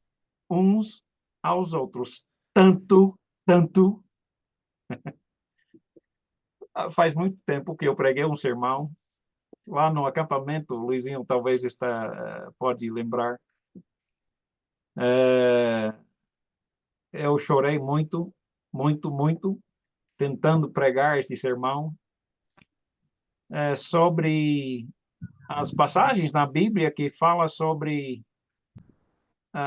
uns aos outros. Tanto. Faz muito tempo que eu preguei um sermão lá no acampamento, o Luizinho talvez pode lembrar. Eu chorei muito, tentando pregar este sermão sobre as passagens na Bíblia que fala sobre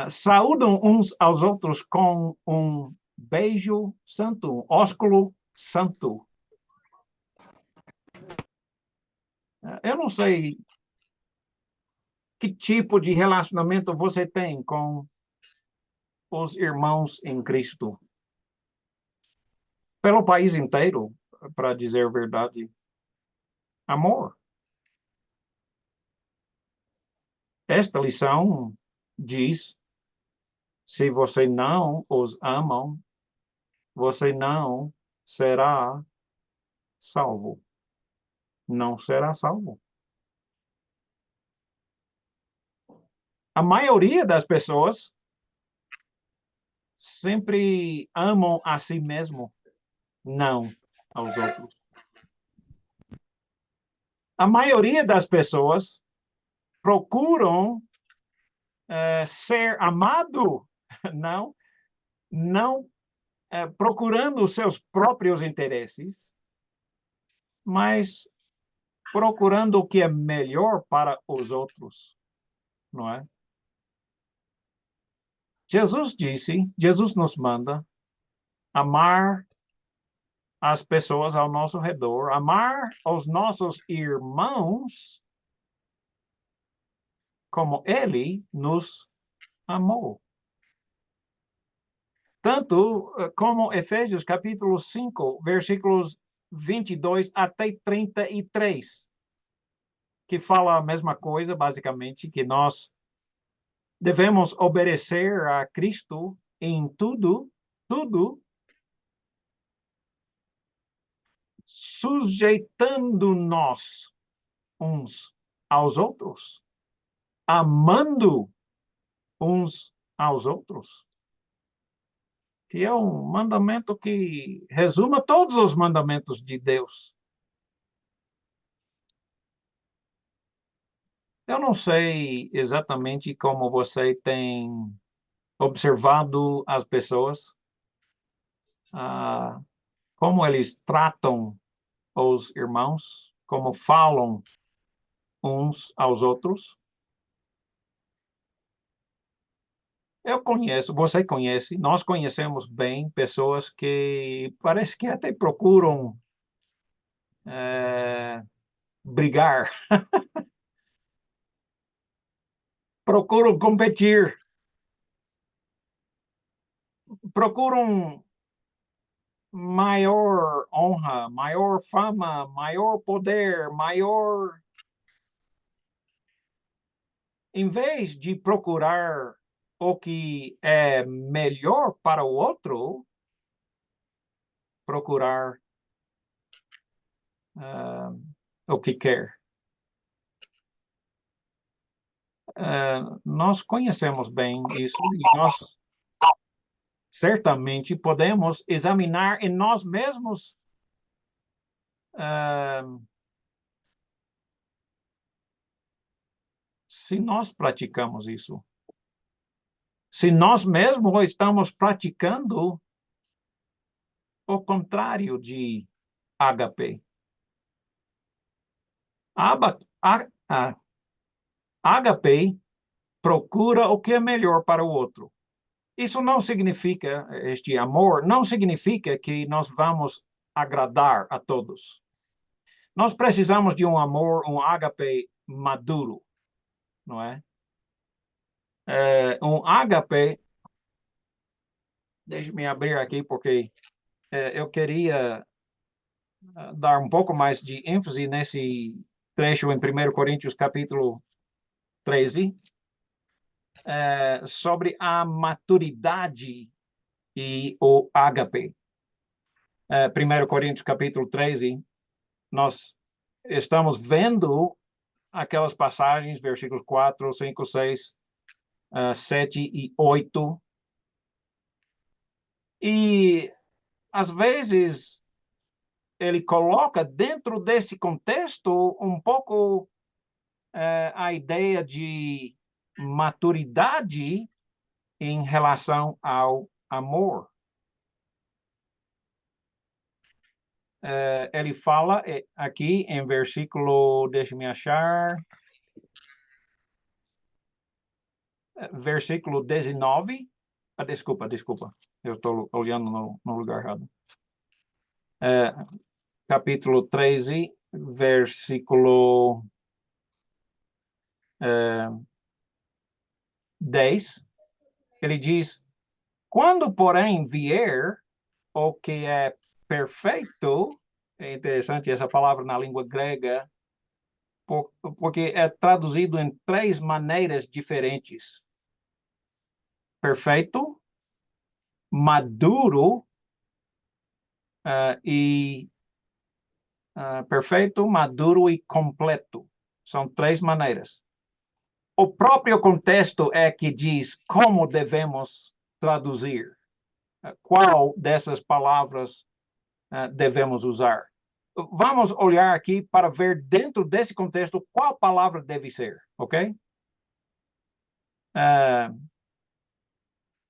saúdam uns aos outros com um beijo santo, um ósculo santo. Eu não sei que tipo de relacionamento você tem com os irmãos em Cristo. Pelo país inteiro, para dizer a verdade. Amor. Esta lição diz: se você não os ama, você não será salvo. Não será salvo. A maioria das pessoas sempre amam a si mesmo, não aos outros. A maioria das pessoas procuram ser amado, não procurando os seus próprios interesses, mas procurando o que é melhor para os outros, não é? Jesus nos manda amar as pessoas ao nosso redor, amar os nossos irmãos como Ele nos amou. Tanto como Efésios capítulo 5, versículos 22 até 33, que fala a mesma coisa, basicamente, que nós devemos obedecer a Cristo em tudo, sujeitando-nos uns aos outros, amando uns aos outros. Que é um mandamento que resuma todos os mandamentos de Deus. Eu não sei exatamente como você tem observado as pessoas, como eles tratam os irmãos, como falam uns aos outros. Eu conheço, você conhece, nós conhecemos bem pessoas que parece que até procuram brigar, procuram competir, procuram maior honra, maior fama, maior poder, maior. Em vez de procurar o que é melhor para o outro, procurar o que quer. Nós conhecemos bem isso e nós certamente podemos examinar em nós mesmos se nós praticamos isso. Se nós mesmos estamos praticando o contrário de ágape. Ágape procura o que é melhor para o outro. Isso não significa, este amor, não significa que nós vamos agradar a todos. Nós precisamos de um amor, um ágape maduro, não é? Um ágape, deixe-me abrir aqui porque eu queria dar um pouco mais de ênfase nesse trecho em 1 Coríntios capítulo 13, sobre a maturidade e o ágape. 1 Coríntios capítulo 13, nós estamos vendo aquelas passagens, versículos 4, 5, 6, 7 e 8. E, às vezes, ele coloca dentro desse contexto um pouco a ideia de maturidade em relação ao amor. Ele fala aqui em versículo, deixe-me achar, versículo 19. Desculpa, eu estou olhando no lugar errado. Capítulo 13, versículo 10, ele diz: quando, porém, vier o que é perfeito, é interessante essa palavra na língua grega, porque é traduzido em 3 maneiras diferentes. Perfeito, maduro perfeito, maduro e completo. São 3 maneiras. O próprio contexto é que diz como devemos traduzir. Qual dessas palavras devemos usar? Vamos olhar aqui para ver dentro desse contexto qual palavra deve ser, ok?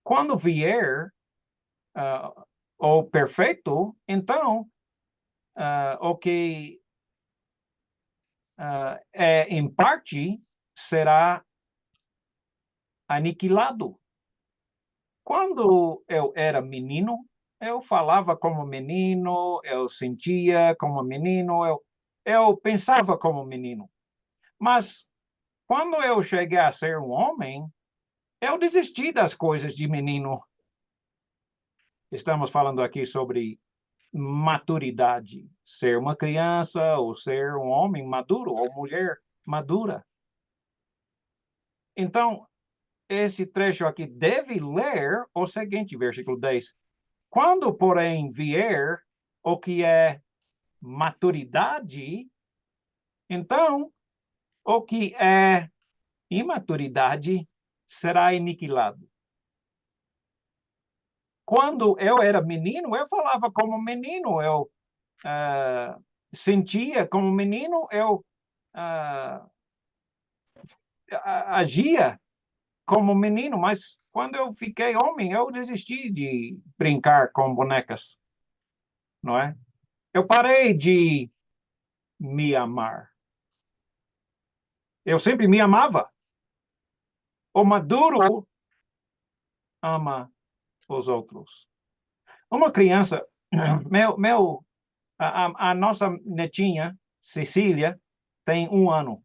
Quando vier o perfeito, então o que em parte será aniquilado. Quando eu era menino, eu falava como menino, eu sentia como menino, eu pensava como menino. Mas quando eu cheguei a ser um homem, eu desisti das coisas de menino. Estamos falando aqui sobre maturidade, ser uma criança ou ser um homem maduro ou mulher madura. Então, esse trecho aqui deve ler o seguinte, versículo 10. Quando, porém, vier o que é maturidade, então o que é imaturidade será aniquilado. Quando eu era menino, eu falava como menino, eu sentia como menino, eu agia como menino, mas quando eu fiquei homem, eu desisti de brincar com bonecas, não é? Eu parei de me amar. Eu sempre me amava. O maduro ama os outros. Uma criança, a nossa netinha, Cecília, tem 1 ano.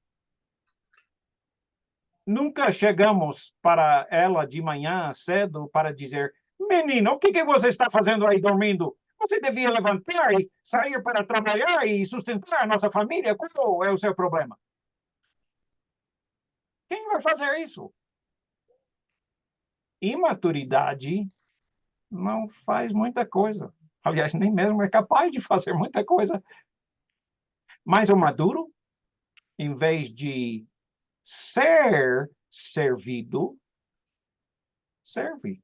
Nunca chegamos para ela de manhã cedo para dizer: menina, o que você está fazendo aí dormindo? Você devia levantar e sair para trabalhar e sustentar a nossa família. Qual é o seu problema? Quem vai fazer isso? Imaturidade não faz muita coisa. Aliás, nem mesmo é capaz de fazer muita coisa. Mas o maduro, em vez de ser servido, serve.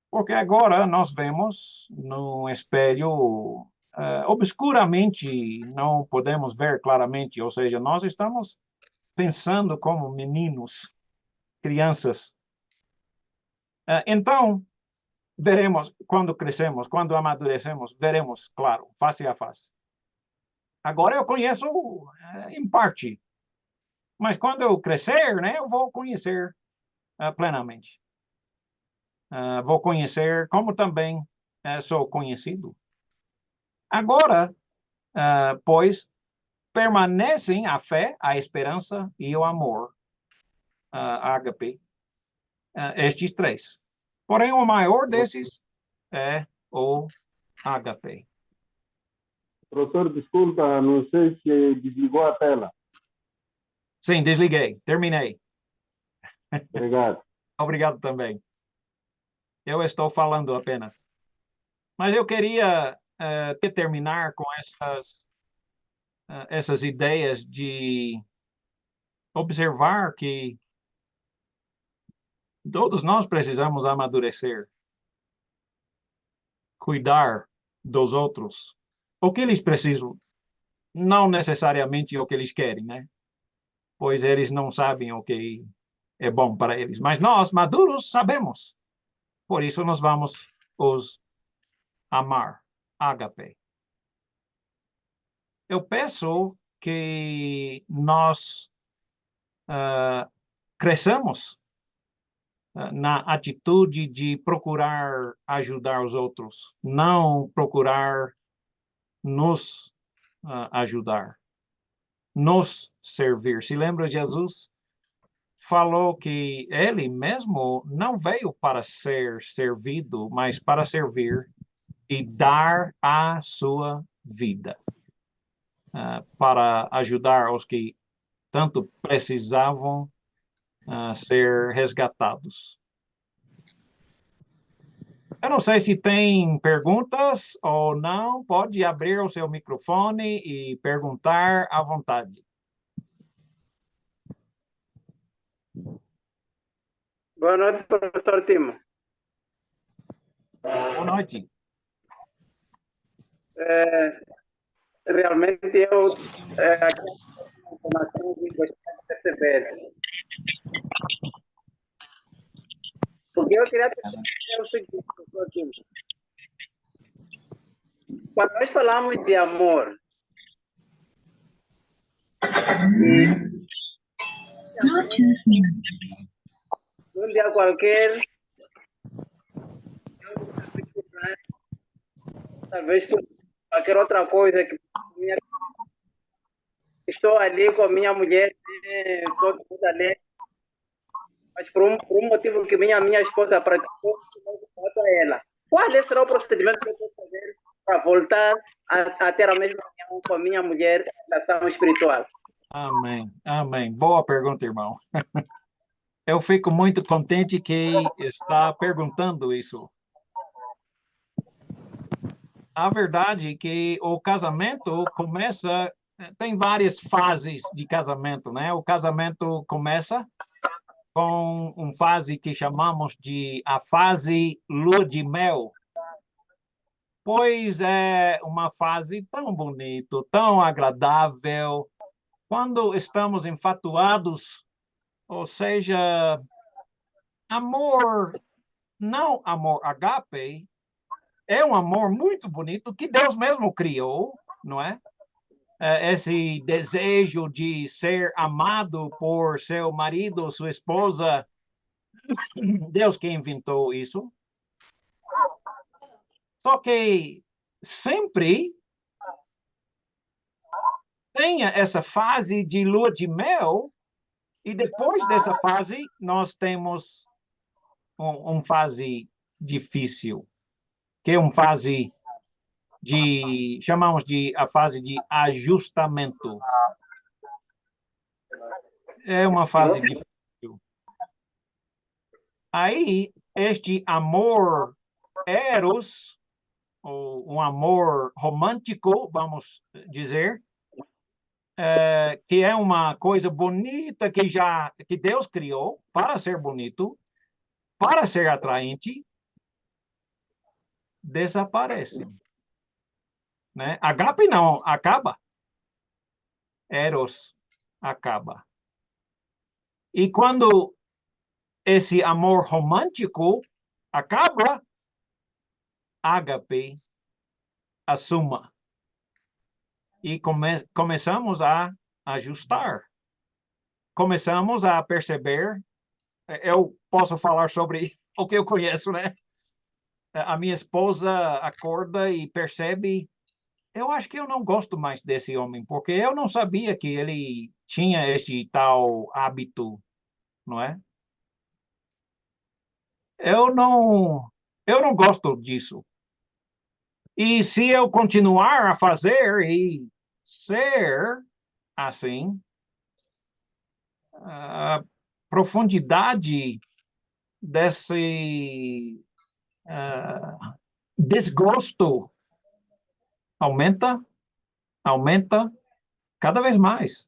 Porque agora nós vemos no espelho obscuramente, não podemos ver claramente, ou seja, nós estamos pensando como meninos, crianças. Então, veremos, quando crescemos, quando amadurecemos, veremos, claro, face a face. Agora eu conheço em parte, mas quando eu crescer, né, eu vou conhecer plenamente. Vou conhecer como também sou conhecido. Agora, pois, permanecem a fé, a esperança e o amor, ágape, estes três. Porém, o maior desses é o ágape.
Professor, desculpa, não sei se desligou a tela.
Sim, desliguei, terminei.
Obrigado.
Obrigado também. Eu estou falando apenas. Mas eu queria terminar com essas ideias de observar que todos nós precisamos amadurecer, cuidar dos outros. O que eles precisam, não necessariamente o que eles querem, né? Pois eles não sabem o que é bom para eles. Mas nós, maduros, sabemos. Por isso nós vamos os amar. Ágape. Eu penso que nós cresçamos na atitude de procurar ajudar os outros, não procurar nos ajudar, nos servir. Se lembra, Jesus falou que ele mesmo não veio para ser servido, mas para servir e dar a sua vida para ajudar os que tanto precisavam ser resgatados. Eu não sei se tem perguntas ou não. Pode abrir o seu microfone e perguntar à vontade.
Boa noite, professor Timo.
Boa noite.
Realmente eu aqui informação que gostaria de receber. Porque eu queria dizer o seguinte, professor Timo. Quando nós falamos de amor, num dia qualquer, talvez por qualquer outra coisa que estou ali com minha mulher, todo mundo ali, mas por um motivo que minha esposa praticou, a ela. Qual será o procedimento que eu vou fazer para voltar a ter a mesma união com a minha mulher em relação espiritual?
Amém. Amém. Boa pergunta, irmão. Eu fico muito contente que está perguntando isso. A verdade é que o casamento começa, tem várias fases de casamento, né? O casamento começa com uma fase que chamamos de a fase lua de mel. Pois é uma fase tão bonita, tão agradável, quando estamos enfatuados, ou seja, amor, não amor agape, é um amor muito bonito que Deus mesmo criou, não é? Esse desejo de ser amado por seu marido, sua esposa, Deus que inventou isso. Só que sempre tenha essa fase de lua de mel e depois dessa fase nós temos uma fase difícil, que é uma fase chamamos de a fase de ajustamento. É uma fase difícil. Aí, este amor eros, um amor romântico, vamos dizer, que é uma coisa bonita que Deus criou para ser bonito, para ser atraente, desaparece, né? Agape não, acaba. Eros acaba. E quando esse amor romântico acaba, ágape assuma. E começamos a ajustar. Começamos a perceber, eu posso falar sobre o que eu conheço, né? A minha esposa acorda e percebe, eu acho que eu não gosto mais desse homem, porque eu não sabia que ele tinha este tal hábito, não é? Eu não gosto disso. E se eu continuar a fazer e ser assim, a profundidade desse desgosto aumenta, aumenta cada vez mais.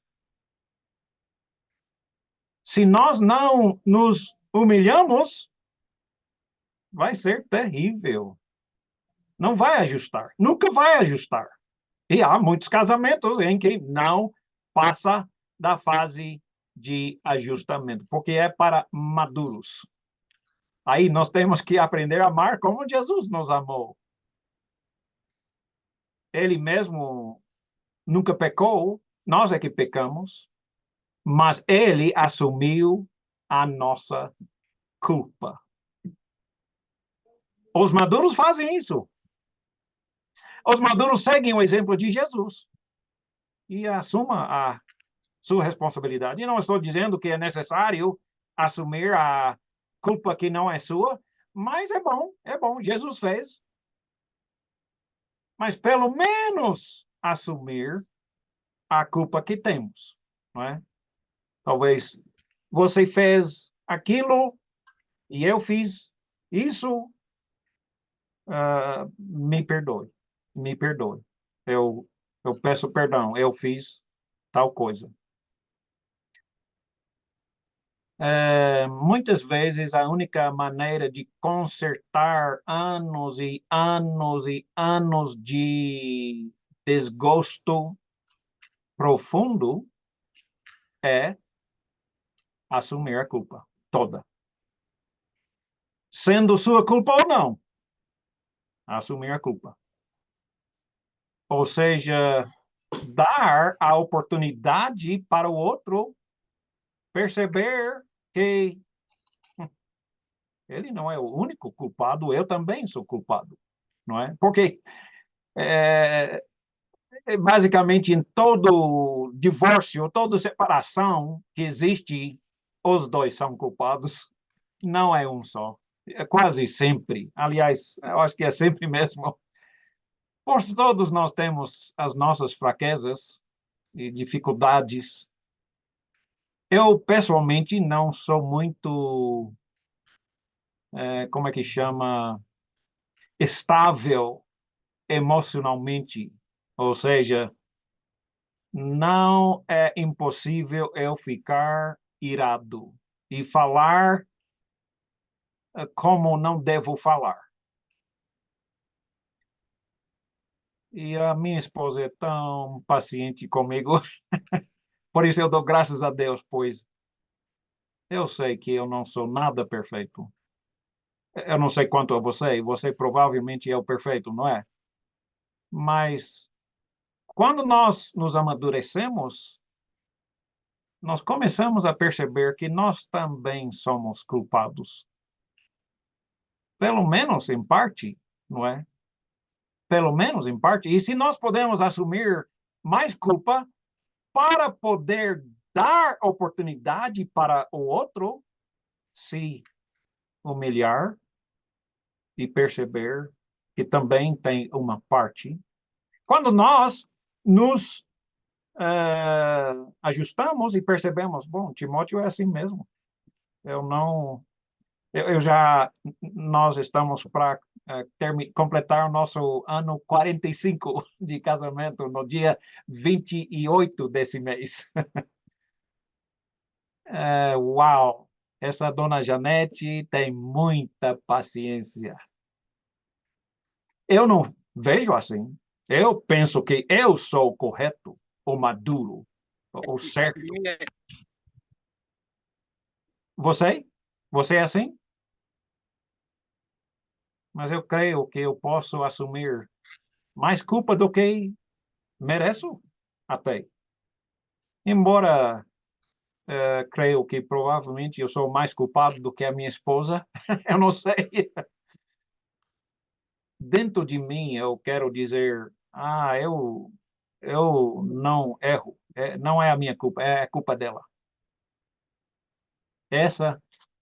Se nós não nos humilhamos, vai ser terrível. Não vai ajustar, nunca vai ajustar. E há muitos casamentos em que não passa da fase de ajustamento, porque é para maduros. Aí nós temos que aprender a amar como Jesus nos amou. Ele mesmo nunca pecou, nós é que pecamos, mas ele assumiu a nossa culpa. Os maduros fazem isso. Os maduros seguem o exemplo de Jesus e assumam a sua responsabilidade. E não estou dizendo que é necessário assumir a culpa que não é sua, mas é bom, Jesus fez. Mas pelo menos assumir a culpa que temos, não é? Talvez você fez aquilo e eu fiz isso, me perdoe, me perdoe. Eu peço perdão, eu fiz tal coisa. Muitas vezes a única maneira de consertar anos e anos e anos de desgosto profundo é assumir a culpa toda. Sendo sua culpa ou não, assumir a culpa. Ou seja, dar a oportunidade para o outro perceber que ele não é o único culpado, eu também sou culpado, não é? Porque basicamente em todo divórcio, toda separação que existe, os dois são culpados, não é um só. É quase sempre. Aliás, eu acho que é sempre mesmo. Pois todos nós temos as nossas fraquezas e dificuldades. Eu, pessoalmente, não sou muito, como é que chama, estável emocionalmente. Ou seja, não é impossível eu ficar irado e falar como não devo falar. E a minha esposa é tão paciente comigo, por isso eu dou graças a Deus, pois eu sei que eu não sou nada perfeito. Eu não sei quanto a você provavelmente é o perfeito, não é? Mas quando nós nos amadurecemos, nós começamos a perceber que nós também somos culpados. Pelo menos em parte, não é? Pelo menos em parte. E se nós podemos assumir mais culpa para poder dar oportunidade para o outro se humilhar e perceber que também tem uma parte. Quando nós nos ajustamos e percebemos, bom, Timóteo é assim mesmo. Eu não, eu já, nós estamos fracos, completar o nosso ano 45 de casamento no dia 28 desse mês. Uau! Essa dona Janete tem muita paciência. Eu não vejo assim. Eu penso que eu sou o correto, o maduro, o certo. Você? Você é assim? Mas eu creio que eu posso assumir mais culpa do que mereço, até. Embora creio que provavelmente eu sou mais culpado do que a minha esposa, eu não sei. Dentro de mim eu quero dizer, eu não erro, não é a minha culpa, é a culpa dela. Essa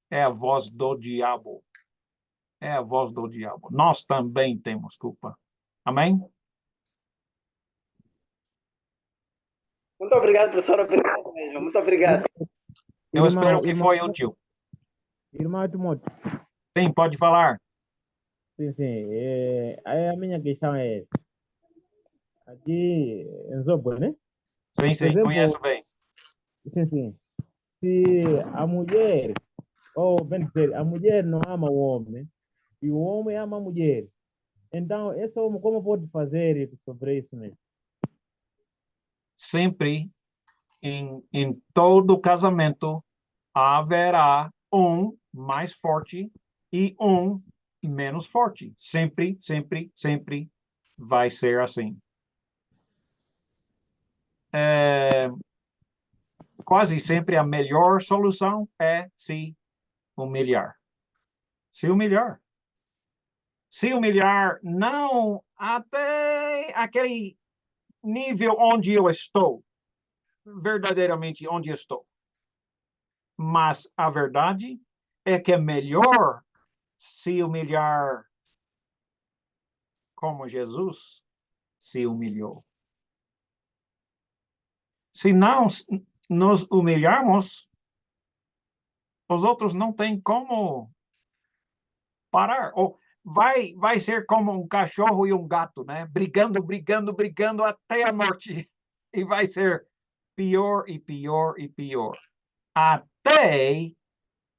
é a voz do diabo. É a voz do diabo. Nós também temos culpa. Amém?
Muito obrigado, professor. Obrigado mesmo. Muito obrigado.
Eu espero que foi útil.
Irmão Timóteo,
Sim, pode falar.
sim, sim. Aí a minha questão é essa. Aqui em Zobo, né?
Sim, sim,
exemplo,
conheço bem.
Sim, sim. Se a mulher, ou bem dizer, a mulher não ama o homem, e o homem ama a mulher, então, esse homem, como pode fazer sobre isso mesmo?
Sempre, em todo casamento, haverá um mais forte e um menos forte. Sempre, sempre, sempre vai ser assim. Quase sempre a melhor solução é se humilhar. Se humilhar. Se humilhar não até aquele nível onde eu estou, verdadeiramente onde estou. Mas a verdade é que é melhor se humilhar como Jesus se humilhou. Se não nos humilharmos, os outros não têm como parar. Ou vai ser como um cachorro e um gato, né? Brigando, brigando, brigando até a morte. E vai ser pior e pior e pior. Até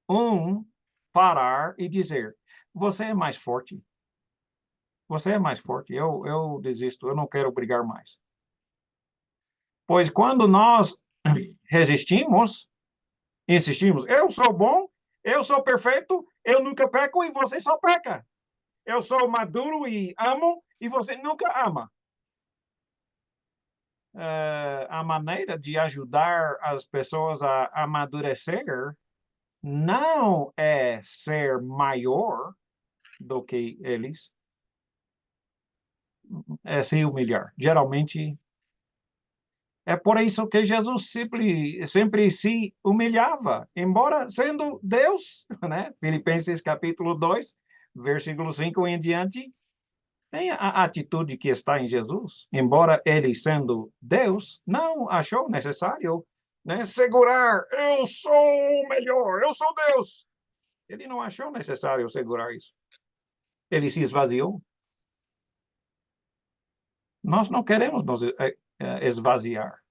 um parar e dizer: você é mais forte. Você é mais forte. Eu desisto. Eu não quero brigar mais. Pois quando nós resistimos, insistimos, eu sou bom, eu sou perfeito, eu nunca peco e você só peca. Eu sou maduro e amo e você nunca ama. A maneira de ajudar as pessoas a amadurecer não é ser maior do que eles, é se humilhar. Geralmente, é por isso que Jesus sempre se humilhava, embora sendo Deus, né? Filipenses capítulo 2, versículo 5 em diante, tem a atitude que está em Jesus, embora ele sendo Deus, não achou necessário, né, segurar, eu sou o melhor, eu sou Deus. Ele não achou necessário segurar isso. Ele se esvaziou. Nós não queremos nos esvaziar.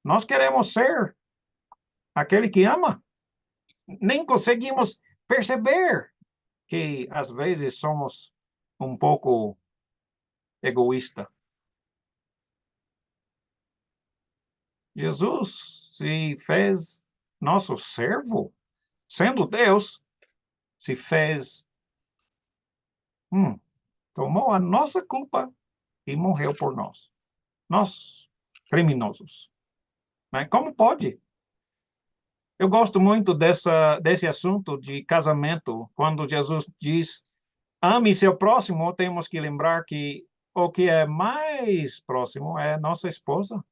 Nós queremos ser aquele que ama. Nem conseguimos perceber que, às vezes, somos um pouco egoístas. Jesus se fez nosso servo, sendo Deus, se fez, tomou a nossa culpa e morreu por nós. Nós, criminosos. Mas como pode? Eu gosto muito desse assunto de casamento, quando Jesus diz, ame seu próximo, temos que lembrar que o que é mais próximo é nossa esposa,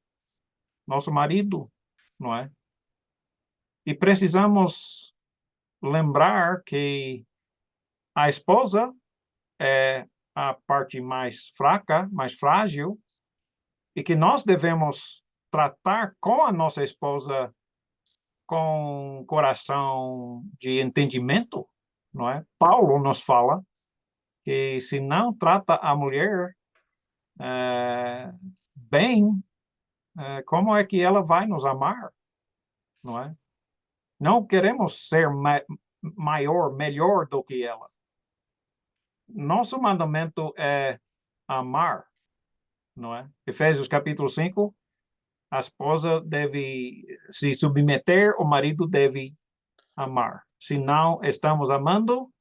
nosso marido, não é? E precisamos lembrar que a esposa é a parte mais fraca, mais frágil, e que nós devemos tratar com a nossa esposa com coração de entendimento, não é? Paulo nos fala que se não trata a mulher bem, como é que ela vai nos amar? Não é? Não queremos ser maior, melhor do que ela. Nosso mandamento é amar, não é? Efésios capítulo 5, a esposa deve se submeter, o marido deve amar. Se não estamos amando,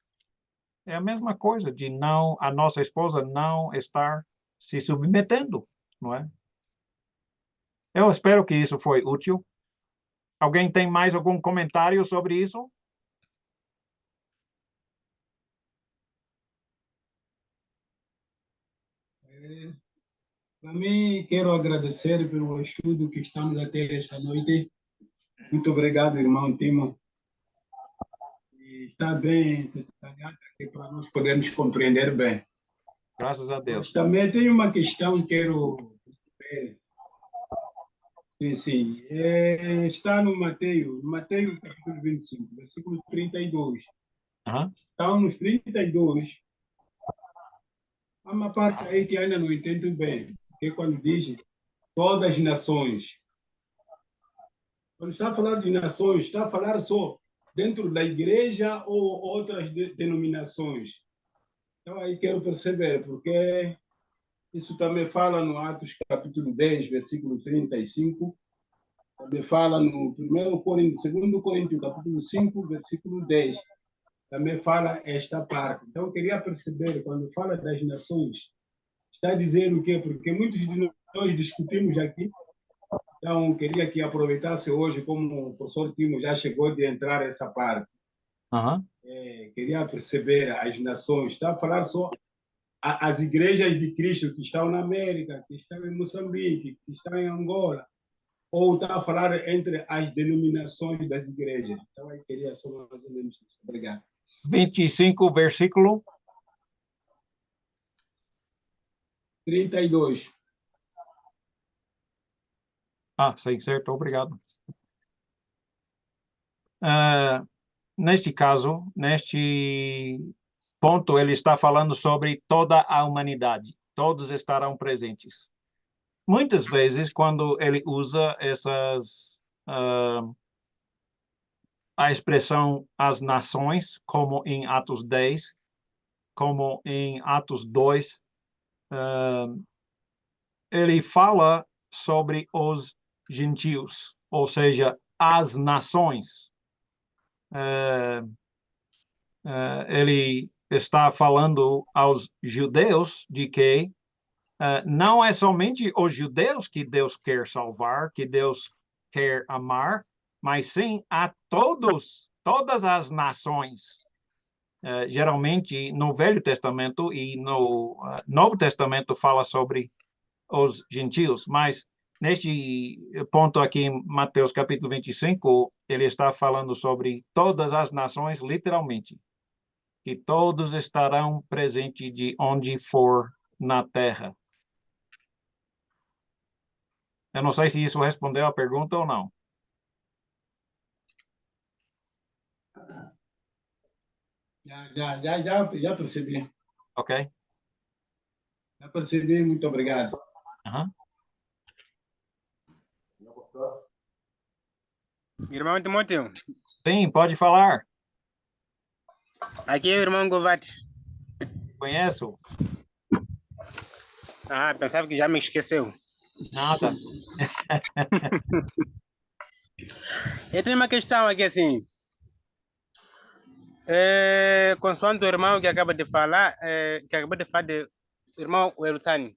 é a mesma coisa de não, a nossa esposa não estar se submetendo, não é? Eu espero que isso foi útil. Alguém tem mais algum comentário sobre isso?
Para mim, quero agradecer pelo estudo que estamos a ter esta noite. Muito obrigado, irmão Timo. E está bem detalhado aqui para nós podermos compreender bem.
Graças a
Mas
Deus.
também tem uma questão que quero perceber. Sim. Está no Mateus capítulo 25, versículo 32.
Aham.
Então, nos 32, há uma parte aí que ainda não entendo bem, que é quando diz todas as nações. Quando está a falar de nações, está a falar só dentro da igreja ou outras denominações? Então, aí quero perceber, porque isso também fala no Atos capítulo 10, versículo 35, também fala no 2 Coríntios, capítulo 5, versículo 10, também fala esta parte. Então, eu queria perceber, quando fala das nações, está a dizer o quê? Porque muitos de nós discutimos aqui. Então, queria que aproveitasse hoje, como o professor Timo já chegou de entrar essa parte.
Aham.
Queria perceber as nações. Está a falar só as igrejas de Cristo que estão na América, que estão em Moçambique, que estão em Angola, ou está a falar entre as denominações das igrejas? Então, eu queria só mais ou menos isso. Obrigado.
25, versículo
32.
Sim, certo, obrigado. Neste caso, neste ponto, ele está falando sobre toda a humanidade. Todos estarão presentes. Muitas vezes, quando ele usa a expressão as nações, como em Atos 10, como em Atos 2, ele fala sobre os gentios, ou seja, as nações. Ele está falando aos judeus de que não é somente os judeus que Deus quer salvar, que Deus quer amar, mas sim a todas as nações. Geralmente, no Velho Testamento e no Novo Testamento fala sobre os gentios, mas neste ponto aqui em Mateus capítulo 25, ele está falando sobre todas as nações, literalmente, que todos estarão presentes de onde for na terra. Eu não sei se isso respondeu a pergunta ou não.
Já percebi.
Ok?
Já percebi, muito obrigado.
Uhum.
Irmão Timóteo,
Sim, pode falar.
aqui é o irmão Govati.
Conheço.
Pensava que já me esqueceu.
Nada.
Eu tenho uma questão aqui assim. Consoante o irmão que acaba de falar, do irmão Weltani.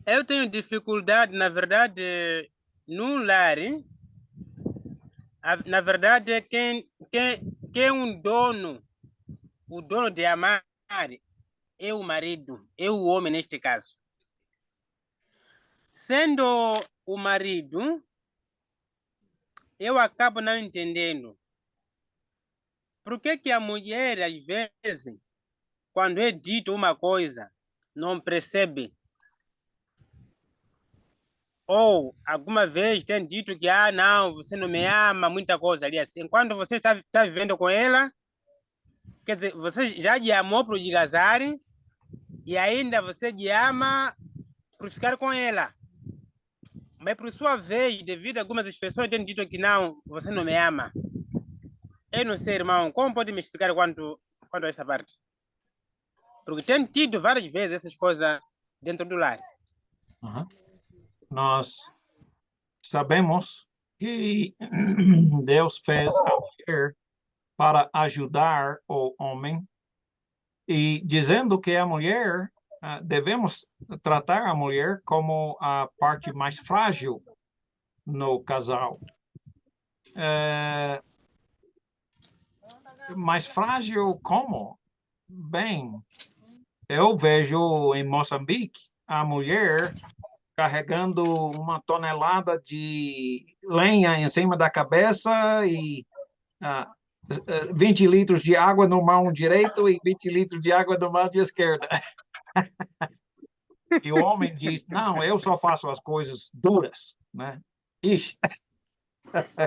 Eu tenho dificuldade, na verdade, no lar. Na verdade, quem é um dono, o dono de amar, é o marido, é o homem neste caso. Sendo o marido, eu acabo não entendendo. Por que a mulher, às vezes, quando é dito uma coisa, não percebe? Ou alguma vez tem dito que, não, você não me ama, muita coisa ali assim. Quando você está vivendo com ela, Quer dizer, você já amou para o casar e ainda você ama para ficar com ela. Mas por sua vez, devido a algumas pessoas têm dito que não, você não me ama. Eu não sei, irmão, como pode me explicar quanto a essa parte? Porque tem tido várias vezes essas coisas dentro do lar.
Nós sabemos que Deus fez a mulher para ajudar o homem e dizendo que a mulher, devemos tratar a mulher como a parte mais frágil no casal. Mais frágil como? Bem, eu vejo em Moçambique a mulher carregando uma tonelada de lenha em cima da cabeça e 20 litros de água no mão direito e 20 litros de água no mão esquerda. E o homem diz, não, eu só faço as coisas duras, né? Ixi,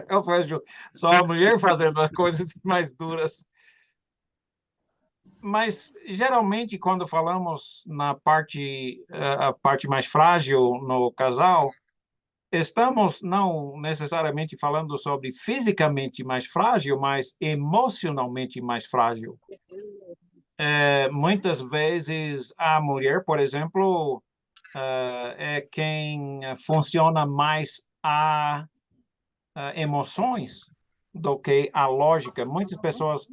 eu vejo só a mulher fazendo as coisas mais duras. Mas, geralmente, quando falamos na parte, a parte mais frágil no casal, estamos não necessariamente falando sobre fisicamente mais frágil, mas emocionalmente mais frágil. Muitas vezes a mulher, por exemplo, é quem funciona mais a emoções do que a lógica. Muitas pessoas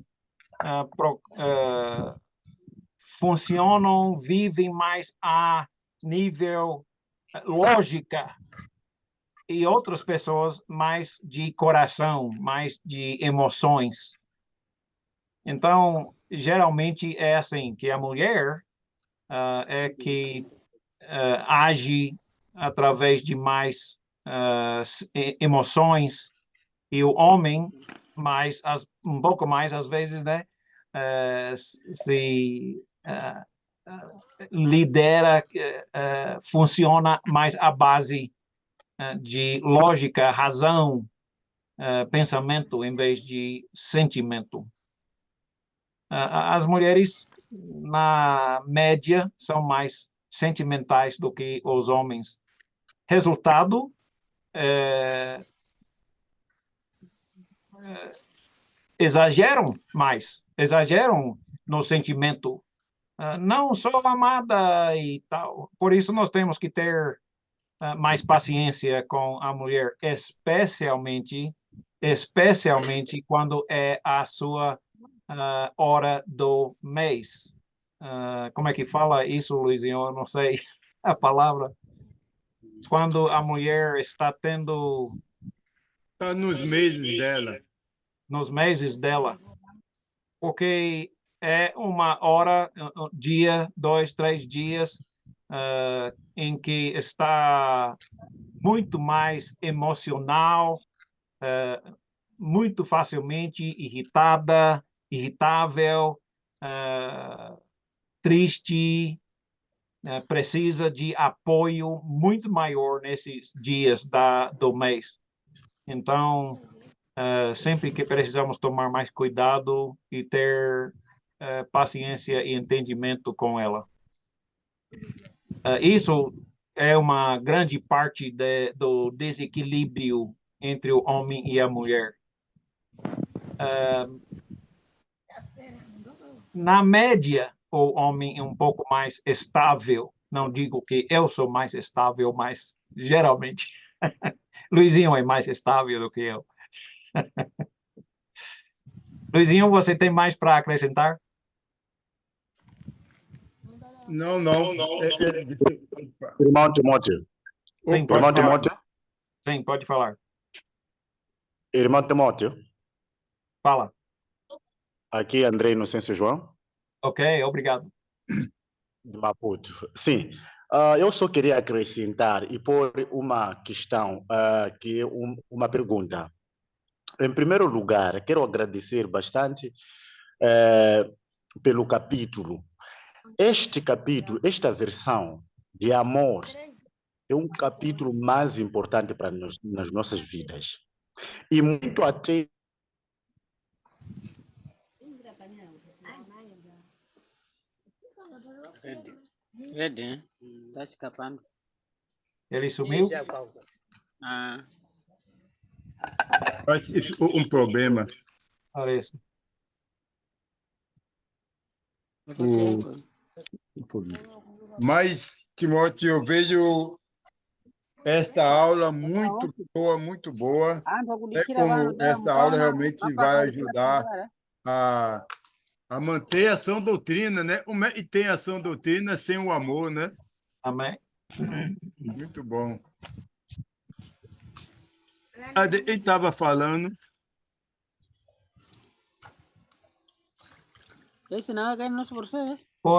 funcionam, vivem mais a nível lógica e outras pessoas mais de coração, mais de emoções. Então, geralmente é assim, que a mulher é que age através de mais emoções e o homem um pouco mais, às vezes, né, se lidera, funciona mais à base de lógica, razão, pensamento, em vez de sentimento. As mulheres, na média, são mais sentimentais do que os homens. Resultado, exageram no sentimento. Não sou amada e tal. Por isso nós temos que ter mais paciência com a mulher, especialmente quando é a sua hora do mês. Como é que fala isso, Luizinho? Eu não sei a palavra. Quando a mulher está tendo...
Está nos meses dela.
Nos meses dela. Porque é uma hora, dia, 2, 3 dias, em que está muito mais emocional, muito facilmente irritável, triste, precisa de apoio muito maior nesses dias do mês. Então, sempre que precisamos tomar mais cuidado e ter paciência e entendimento com ela. Isso é uma grande parte do desequilíbrio entre o homem e a mulher. Na média, o homem é um pouco mais estável. Não digo que eu sou mais estável, mas geralmente. Luizinho é mais estável do que eu. Luizinho, você tem mais para acrescentar?
Não.
Irmão Timóteo.
Sim,
Irmão Timóteo.
Sim, pode falar.
Irmão Timóteo.
Fala.
Aqui, André Inocêncio João.
Ok, obrigado.
De Maputo. Sim, eu só queria acrescentar e pôr uma questão, que é uma pergunta. Em primeiro lugar, quero agradecer bastante pelo capítulo. Este capítulo, esta versão de amor, é um capítulo mais importante para nós, nas nossas vidas. E muito até
Vede? Está escapando.
Ele sumiu?
Ah,
Mas isso é um problema.
Parece.
Mas, Timóteo, eu vejo esta aula muito boa, muito boa. É como essa aula realmente vai ajudar a manter a sã doutrina, né? Como é que tem a sã doutrina sem o amor, né?
Amém.
Muito bom. Ele estava falando.
esse não é que é nosso processo.